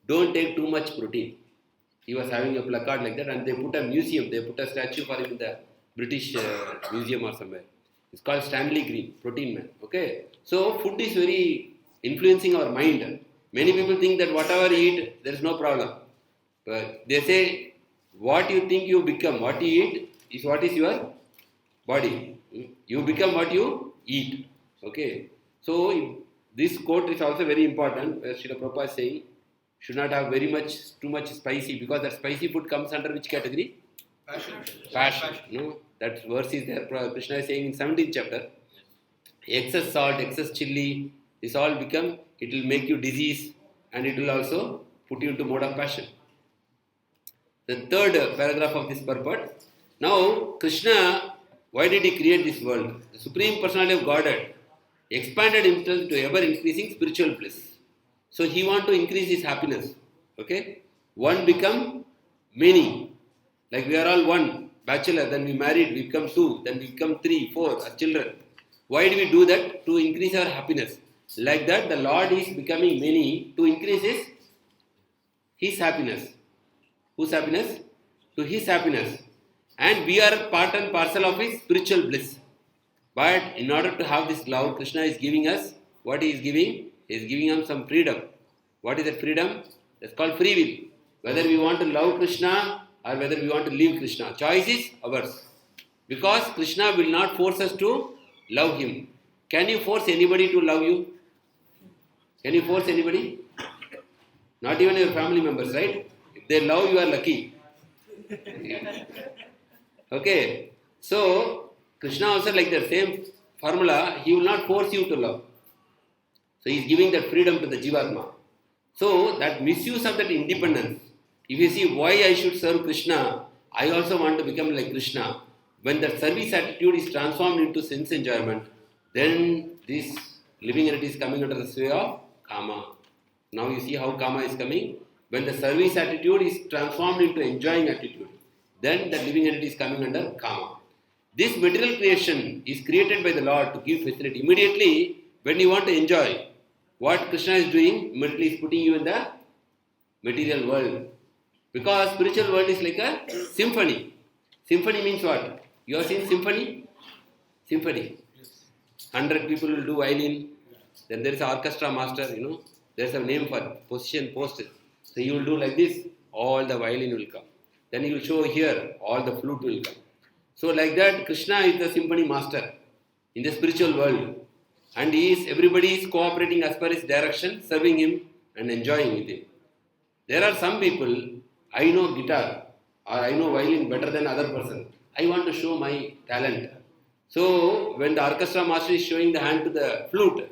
Don't take too much protein. He was having a placard like that and they put a museum, they put a statue for him in the British museum or somewhere. It's called Stanley Green, protein man. Okay. So food is very influencing our mind. Many people think that whatever you eat, there is no problem. But they say, what you think you become, what you eat is what is your body. You become what you eat. Okay. So this quote is also very important where Srila Prabhupada is saying, should not have too much spicy, because that spicy food comes under which category? Passion. No, that verse is there. Krishna is saying in 17th chapter, excess salt, excess chili, this all become, it will make you disease and it will also put you into mode of passion. The third paragraph of this purport. Now, Krishna, why did he create this world? The Supreme Personality of Godhead expanded himself to ever increasing spiritual bliss. So he want to increase his happiness. Okay? One become many. Like we are all one, bachelor, then we married, we become two, then we become 3, 4 as children. Why do we do that? To increase our happiness. Like that, the Lord is becoming many to increase his happiness. Whose happiness? To his happiness. And we are part and parcel of his spiritual bliss. But in order to have this love, Krishna is giving us, what he is giving? He is giving us some freedom. What is that freedom? That's called free will. Whether we want to love Krishna or whether we want to leave Krishna. Choice is ours. Because Krishna will not force us to love him. Can you force anybody to love you? Can you force anybody? Not even your family members, right? If they love you, are lucky. Okay. So, Krishna also like the same formula, he will not force you to love. So, he is giving that freedom to the Jivatma. So, that misuse of that independence, if you see why I should serve Krishna, I also want to become like Krishna. When that service attitude is transformed into sense enjoyment, then this living entity is coming under the sway of Kama. Now you see how Kama is coming. When the service attitude is transformed into enjoying attitude, then the living entity is coming under Kama. This material creation is created by the Lord to give facility. Immediately, when you want to enjoy, what Krishna is doing, immediately is putting you in the material world. Because spiritual world is like a symphony. Symphony means what? You have seen symphony? Symphony. 100 people will do violin. Then there is an orchestra master, There is a name for position, post. So you will do like this, all the violin will come. Then you will show here, all the flute will come. So like that, Krishna is the symphony master in the spiritual world. And everybody is cooperating as per his direction, serving him and enjoying with him. There are some people, I know guitar or I know violin better than other person. I want to show my talent. So when the orchestra master is showing the hand to the flute,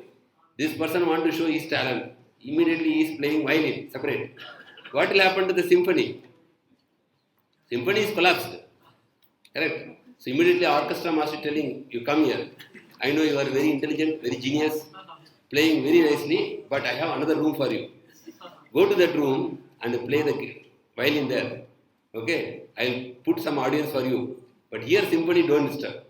this person wants to show his talent. Immediately he is playing violin, separate. What will happen to the symphony? Symphony is collapsed. Correct? So immediately orchestra master telling, you come here. I know you are very intelligent, very genius, playing very nicely, but I have another room for you. Go to that room and play the violin there. Okay, I'll put some audience for you. But here simply don't disturb.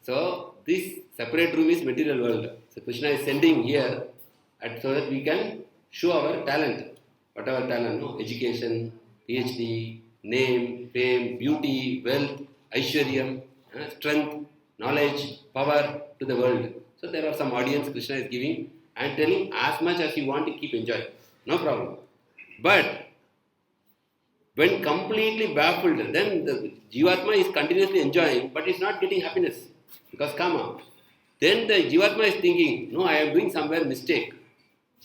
So this separate room is material world. So Krishna is sending here so that we can show our talent. Whatever talent, no? Education, PhD, name, fame, beauty, wealth, Aishwaryam, strength, knowledge, power to the world. So there are some audience Krishna is giving and telling as much as you want to keep enjoying. No problem. But when completely baffled, then the Jivatma is continuously enjoying, but is not getting happiness because karma. Then the Jivatma is thinking, no, I am doing somewhere mistake.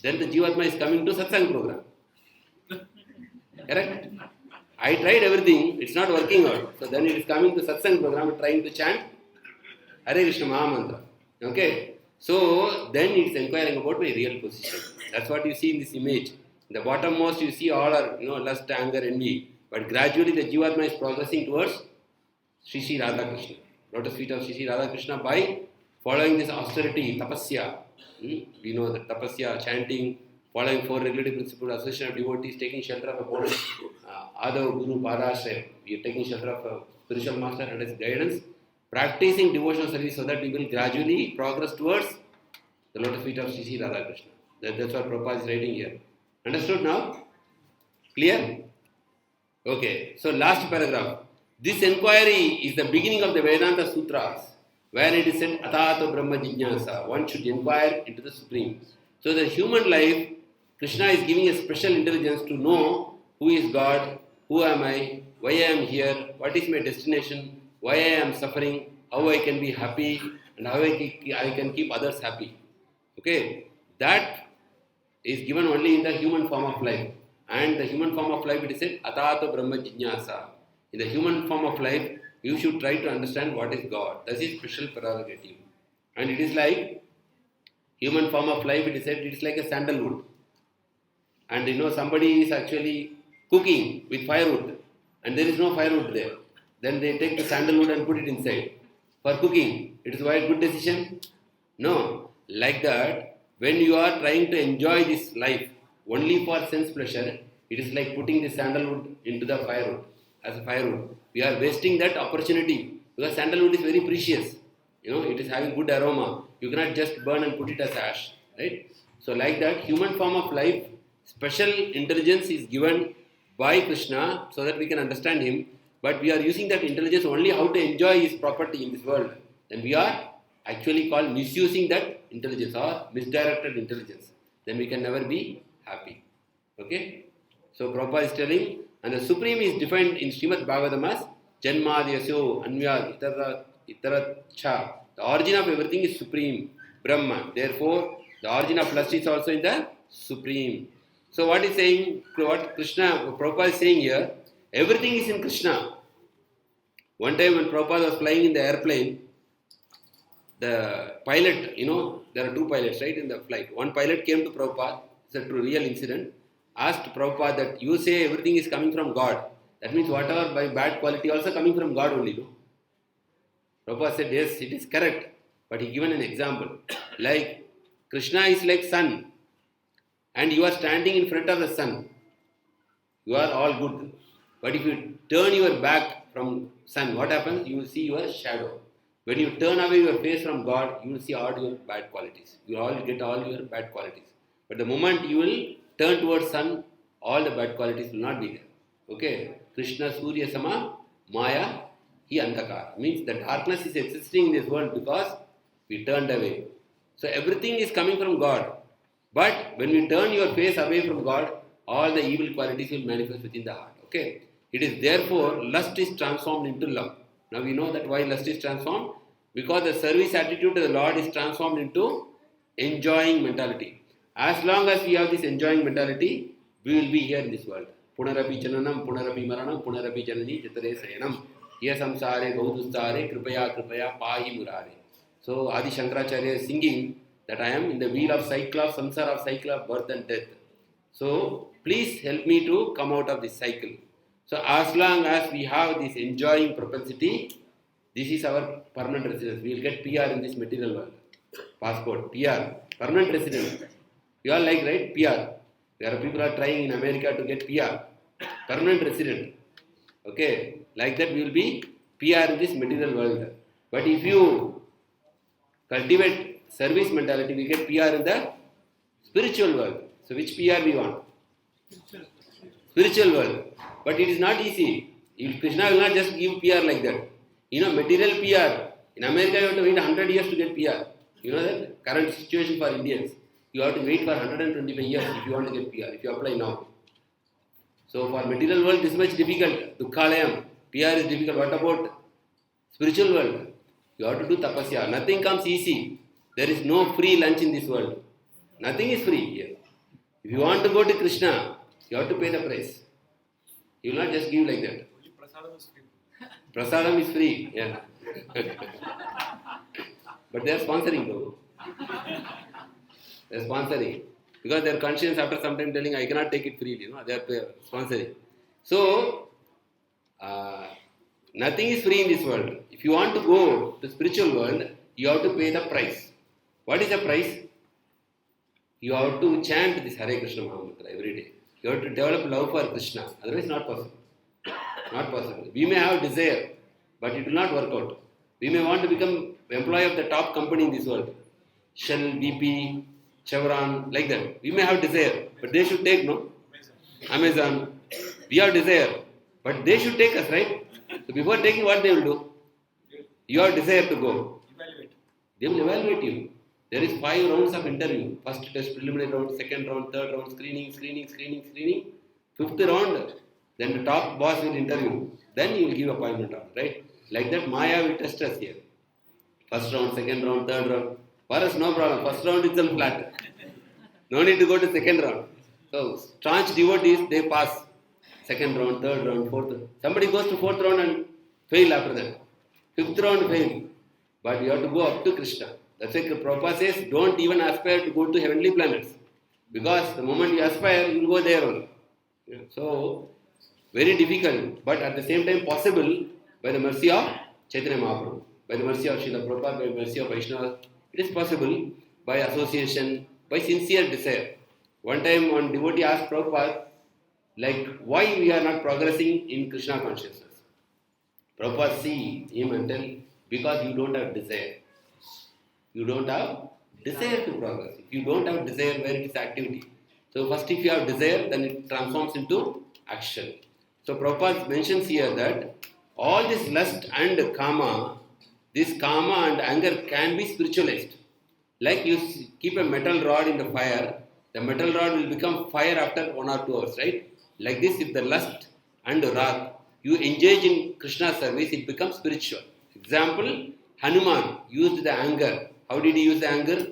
Then the Jivatma is coming to satsang program. Correct? I tried everything, it's not working out. So then it is coming to satsang program, trying to chant Hare Krishna Maha Mantra. Okay? So then it's inquiring about my real position. That's what you see in this image. In the bottommost you see all are, lust, anger, envy. But gradually the Jivatma is progressing towards Sri Sri Radha Krishna. Lotus feet of Sri Sri Radha Krishna by following this austerity, tapasya. We know that tapasya, chanting, following four regulative principles, association of devotees, taking shelter of a Buddha, Adav, Guru, Padashraya. We are taking shelter of a spiritual master and his guidance, practicing devotional service so that we will gradually progress towards the lotus feet of Sri Sri Radha Krishna. That's what Prabhupada is writing here. Understood now? Clear? Okay, so last paragraph. This inquiry is the beginning of the Vedanta Sutras, where it is said, Atato Brahma Jijnasa. One should inquire into the Supreme. So the human life, Krishna is giving a special intelligence to know who is God, who am I, why I am here, what is my destination, why I am suffering, how I can be happy, and how I can keep others happy. Okay, that is given only in the human form of life. And the human form of life, it is said, Atato Brahma Jijnasa. In the human form of life, you should try to understand what is God. That is special prerogative. And it is like, human form of life, it is said, it is like a sandalwood. And somebody is actually cooking with firewood. And there is no firewood there. Then they take the sandalwood and put it inside. For cooking, it is a good decision? No. Like that, when you are trying to enjoy this life only for sense pleasure, it is like putting the sandalwood into the firewood as a firewood. We are wasting that opportunity because sandalwood is very precious. It is having good aroma. You cannot just burn and put it as ash, right? So like that, human form of life, special intelligence is given by Krishna so that we can understand him. But we are using that intelligence only how to enjoy his property in this world. Then we are actually called misusing that intelligence or misdirected intelligence. Then we can never be happy. Okay? So Prabhupada is telling, and the Supreme is defined in Srimad Bhagavatam as Janmadhyasyo Anyad Itaracha. The origin of everything is Supreme, Brahman. Therefore, the origin of lust is also in the Supreme. So what is saying, what Prabhupada is saying here, everything is in Krishna. One time when Prabhupada was flying in the airplane, the pilot, there are two pilots, right, in the flight. One pilot came to Prabhupada, it's a true real incident, asked Prabhupada that you say everything is coming from God. That means whatever by bad quality also coming from God only, no? Prabhupada said, yes, it is correct. But he given an example. Like, Krishna is like sun. And you are standing in front of the sun. You are all good. But if you turn your back from sun, what happens? You will see your shadow. When you turn away your face from God, you will see all your bad qualities. You will all get all your bad qualities. But the moment you will turn towards sun, all the bad qualities will not be there. Okay? Krishna Surya Sama Maya Hi Andhakara. Means the darkness is existing in this world because we turned away. So everything is coming from God. But when we turn your face away from God, all the evil qualities will manifest within the heart. Okay? It is therefore lust is transformed into love. Now we know that why lust is transformed. Because the service attitude to the Lord is transformed into enjoying mentality. As long as we have this enjoying mentality, we will be here in this world. Punarapi jananam, punarapi maranam, punarapi janani jatare sayanam. Here samsare bahudustare kripaya kripaya pahi murare. So Adi Shankaracharya is singing that I am in the wheel of cycle of samsara of cycle of birth and death. So please help me to come out of this cycle. So as long as we have this enjoying propensity, this is our permanent residence. We will get PR in this material world. Passport, PR, permanent residence. You all like, right? PR. There are people who are trying in America to get PR, permanent resident. Okay, like that we will be PR in this material world. But if you cultivate service mentality, we get PR in the spiritual world. So which PR we want? Spiritual world. But it is not easy. If Krishna will not just give PR like that. Material PR. In America, you have to wait 100 years to get PR. You know that current situation for Indians. You have to wait for 125 years if you want to get PR, if you apply now. So for material world, this much difficult. Dukkhalayam. PR is difficult. What about spiritual world? You have to do tapasya. Nothing comes easy. There is no free lunch in this world. Nothing is free here. If you want to go to Krishna, you have to pay the price. He will not just give like that. Only prasadam is free. Prasadam is free. Yeah. But they are sponsoring though. They are sponsoring. Because their conscience after some time telling, I cannot take it freely. They are sponsoring. So, nothing is free in this world. If you want to go to the spiritual world, you have to pay the price. What is the price? You have to chant this Hare Krishna Mahamantra every day. You have to develop love for Krishna. Otherwise, not possible. Not possible. We may have desire, but it will not work out. We may want to become employee of the top company in this world. Shell, BP, Chevron, like that. We may have desire, but they should take, no? Amazon. We have desire, but they should take us, right? So before taking, what they will do? You have desire to go. Evaluate. They will evaluate you. There is 5 rounds of interview. First test, preliminary round, second round, third round, screening. 5th round, then the top boss will interview. Then you will give appointment on, right? Like that, Maya will test us here. First round, second round, third round. For us, no problem. First round itself flat. No need to go to second round. So, staunch devotees, they pass. Second round, third round, fourth round. Somebody goes to 4th round and fail after that. 5th round fail. But you have to go up to Krishna. That's why Prabhupada says, don't even aspire to go to heavenly planets. Because the moment you aspire, you will go there only. So, very difficult, but at the same time possible by the mercy of Chaitanya Mahaprabhu, by the mercy of Srila Prabhupada, by the mercy of Vaishnava. It is possible by association, by sincere desire. One time one devotee asked Prabhupada, why we are not progressing in Krishna consciousness. Prabhupada see him and tell, because you don't have desire. You don't have desire to progress. If you don't have desire, where it is activity. So first if you have desire, then it transforms into action. So Prabhupada mentions here that all this lust and karma, this karma and anger can be spiritualized. Like you keep a metal rod in the fire, the metal rod will become fire after 1 or 2 hours, right? Like this, if the lust and wrath, you engage in Krishna service, it becomes spiritual. Example, Hanuman used the anger. How did he use the anger?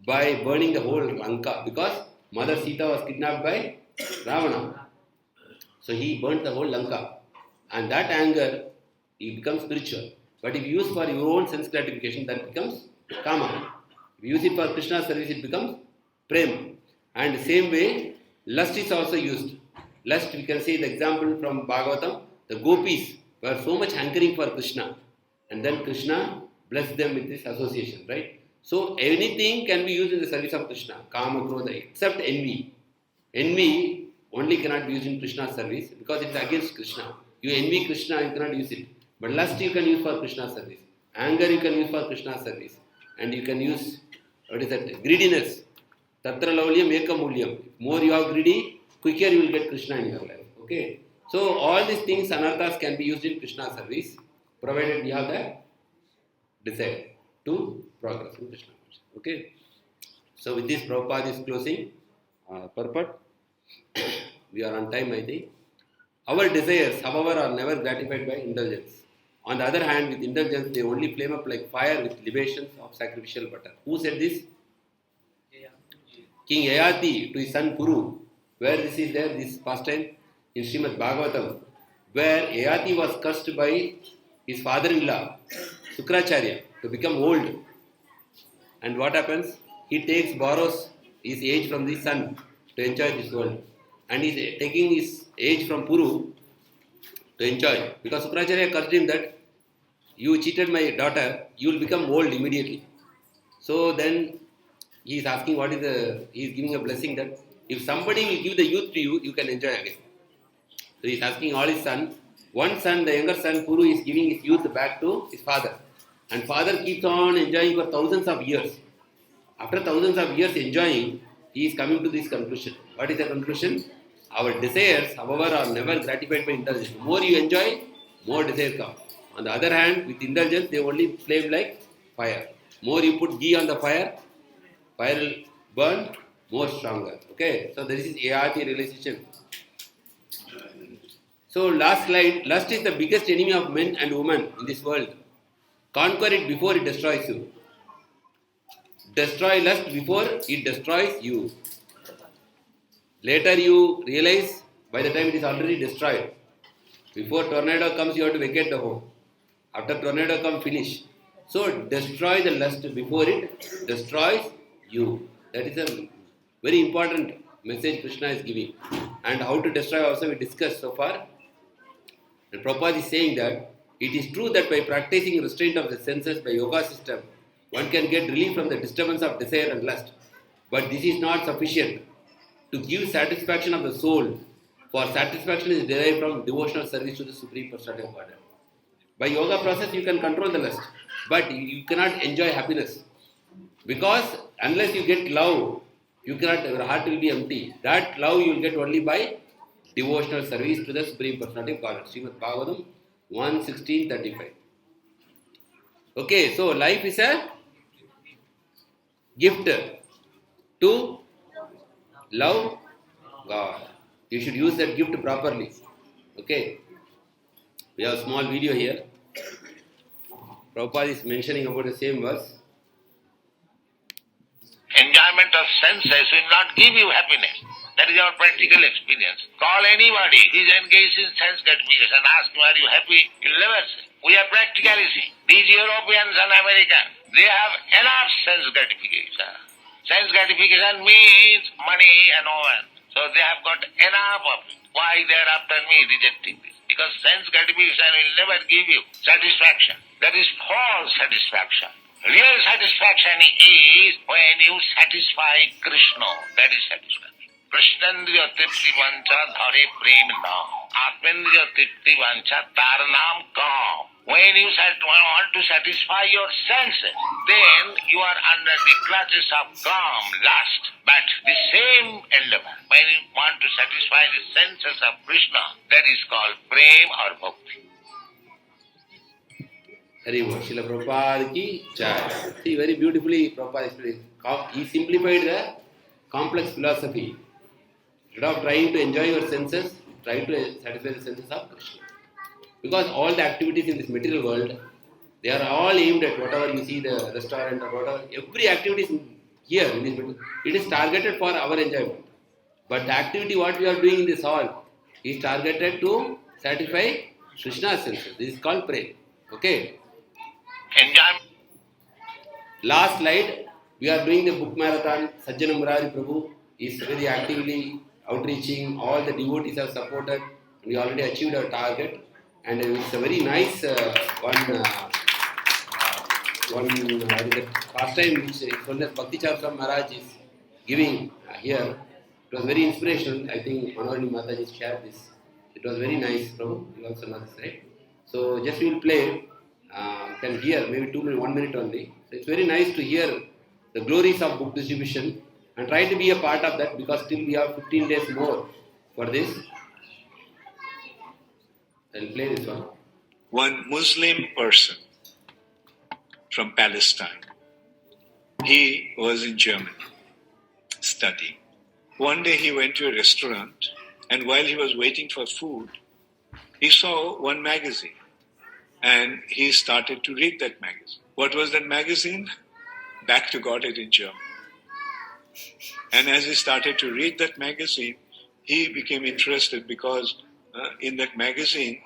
By burning the whole Lanka, because Mother Sita was kidnapped by Ravana. So he burnt the whole Lanka. And that anger, it becomes spiritual. But if you use for your own sense gratification, that becomes kama. If you use it for Krishna service, it becomes prem. And the same way, lust is also used. Lust, we can say the example from Bhagavatam, the gopis were so much hankering for Krishna. And then Krishna blessed them with this association, right? So anything can be used in the service of Krishna, kama, krodha, except envy. Envy only cannot be used in Krishna's service because it is against Krishna. You envy Krishna, you cannot use it. But lust you can use for Krishna's service. Anger you can use for Krishna's service. And you can use, what is that? Greediness. Tatra laulyam ekam mulyam. More you are greedy, quicker you will get Krishna in your life. Okay? So all these things, anarthas, can be used in Krishna's service, provided we have the desire to progress in Krishna. Okay? So with this, Prabhupada is closing purport. We are on time, I think. Our desires, however, are never gratified by indulgence. On the other hand, with indulgence, they only flame up like fire with libations of sacrificial butter. Who said this? King Yayati to his son Kuru. Where this is there, this pastime in Srimad Bhagavatam, where Yayati was cursed by his father-in-law, Sukracharya, to become old. And what happens? He borrows his age from the son to enjoy this world. And he is taking his age from Puru to enjoy. Because Sukracharya cursed him that, you cheated my daughter, you will become old immediately. So then he is asking he is giving a blessing that If somebody will give the youth to you, you can enjoy again. So he is asking all his son. One son, the younger son, Puru, is giving his youth back to his father. And father keeps on enjoying for thousands of years. After thousands of years enjoying, he is coming to this conclusion. What is the conclusion? Our desires, however, are never gratified by indulgence. The more you enjoy, more desire comes. On the other hand, with indulgence, they only flame like fire. More you put ghee on the fire, fire will burn more stronger. Okay, so this is ART realization. So last slide, lust is the biggest enemy of men and women in this world. Conquer it before it destroys you. Destroy lust before it destroys you. Later you realize by the time it is already destroyed. Before tornado comes, you have to vacate the home. After tornado comes, finish. So destroy the lust before it destroys you. That is a very important message Krishna is giving. And how to destroy also we discussed so far. And Prabhupada is saying that it is true that by practicing restraint of the senses by yoga system, one can get relief from the disturbance of desire and lust. But this is not sufficient to give satisfaction of the soul. For satisfaction is derived from devotional service to the Supreme Personality of Godhead. By yoga process, you can control the lust, but you cannot enjoy happiness. Because unless you get love, you cannot, your heart will be empty. That love you will get only by devotional service to the Supreme Personality of Godhead. Srimad Bhagavatam 1:16-35. Okay, so life is a gift to love God. You should use that gift properly. Okay. We have a small video here. Prabhupada is mentioning about the same verse. Enjoyment of senses will not give you happiness. That is our practical experience. Call anybody who is engaged in sense gratification, ask him, are you happy? He'll never say. We are practically seeing. These Europeans and Americans, they have enough sense gratification. Sense gratification means money and all. So they have got enough of it. Why they are after me rejecting this? Because sense gratification will never give you satisfaction. That is false satisfaction. Real satisfaction is when you satisfy Krishna. That is satisfaction. Krishnendriya tripti vancha dhare prem naam. Atmendriya tripti vancha tar naam kam. When you want to satisfy your senses, then you are under the clutches of kam, lust. But the same endeavor, when you want to satisfy the senses of Krishna, that is called prem or bhakti. Hari Bol. Srila Prabhupada ki jai. See, very beautifully Prabhupada explained. He simplified the complex philosophy. Instead of trying to enjoy your senses, try to satisfy the senses of Krishna. Because all the activities in this material world, they are all aimed at whatever you see, the restaurant or whatever. Every activity is here in this material. It is targeted for our enjoyment. But the activity what we are doing in this hall is targeted to satisfy Krishna's senses. This is called prema. Okay. Enjoyment. Last slide, we are doing the book marathon. Sajjana Murari Prabhu is very actively outreaching. All the devotees have supported. We already achieved our target. And it's a very nice one past time which Bhakti Chakra Maharaj is giving here. It was very inspirational. I think Manohari Mataji shared this. It was very nice, Prabhu. You also know this, right? So just we will play. You can hear maybe 2 minutes, 1 minute only. So it's very nice to hear the glories of book distribution and try to be a part of that because still we have 15 days more for this. I'll play this one. One Muslim person from Palestine. He was in Germany studying. One day he went to a restaurant and while he was waiting for food, he saw one magazine and he started to read that magazine. What was that magazine? Back to Godhead in German. And as he started to read that magazine, he became interested because in that magazine,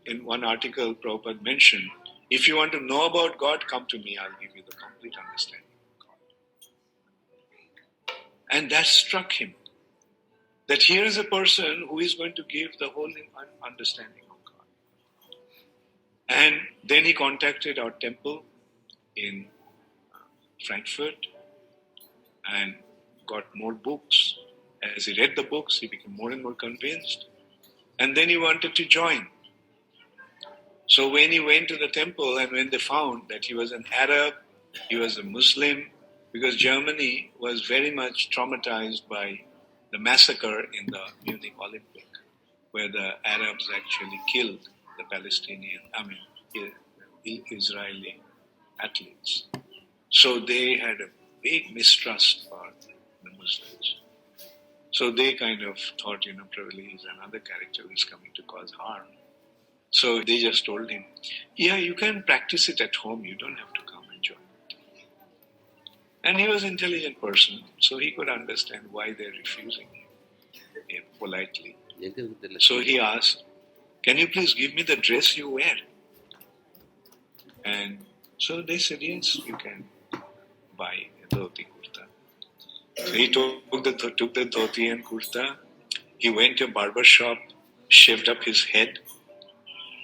in one article Prabhupada mentioned, if you want to know about God, come to me, I'll give you the complete understanding of God. And that struck him, that here is a person who is going to give the whole understanding of God. And then he contacted our temple in Frankfurt and got more books As he read the books, he became more and more convinced. And then he wanted to join. So when he went to the temple and when they found that he was an Arab, he was a Muslim, because Germany was very much traumatized by the massacre in the Munich Olympic, where the Arabs actually killed the Israeli athletes. So they had a big mistrust for the Muslims. So they kind of thought, probably he's another character who's coming to cause harm. So they just told him, yeah, you can practice it at home, you don't have to come and join. And he was an intelligent person, so he could understand why they're refusing him politely. So he asked, can you please give me the dress you wear? And so they said, yes, you can buy a dhoti kurta. So he took the dhoti and kurta. He went to a barber shop, shaved up his head,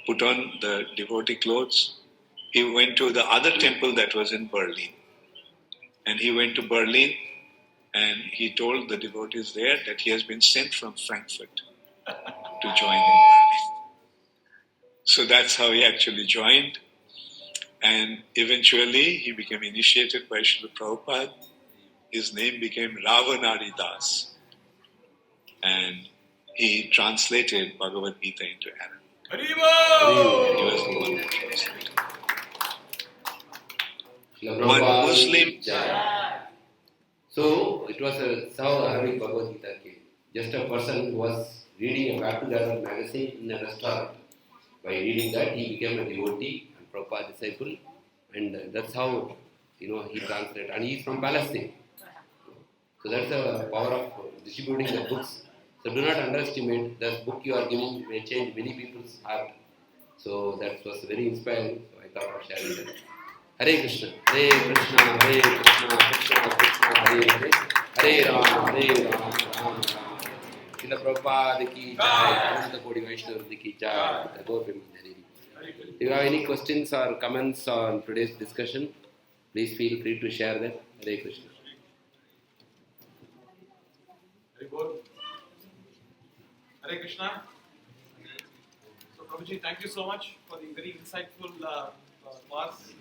put on the devotee clothes. He went to the other temple that was in Berlin. And he went to Berlin and he told the devotees there that he has been sent from Frankfurt to join in Berlin. So that's how he actually joined. And eventually he became initiated by Srila Prabhupada. His name became Ravanari Das. And he translated Bhagavad Gita into Arabic. Haribo! He was the one who translated. One Muslim. So it was how Arabic Bhagavad Gita came. Just a person who was reading a Bhagavad magazine in a restaurant. By reading that, he became a devotee and Prabhupada disciple, and that's how he translated. And he is from Palestine. So that's the power of distributing the books. So do not underestimate the book you are giving may change many people's heart. So that was very inspiring. So I thought of sharing that. Hare Krishna, Hare Krishna, Hare Krishna, Krishna Krishna, Hare Hare, Hare Rama, Hare Rama, Rama Rama. Srila Prabhupada ki jai, Ananta Kodi Vaishnava ki jai, the Gaur Premanjali. If you have any questions or comments on today's discussion, please feel free to share them. Hare Krishna. Very good. Hare Krishna. So, Prabhuji, thank you so much for the very insightful class.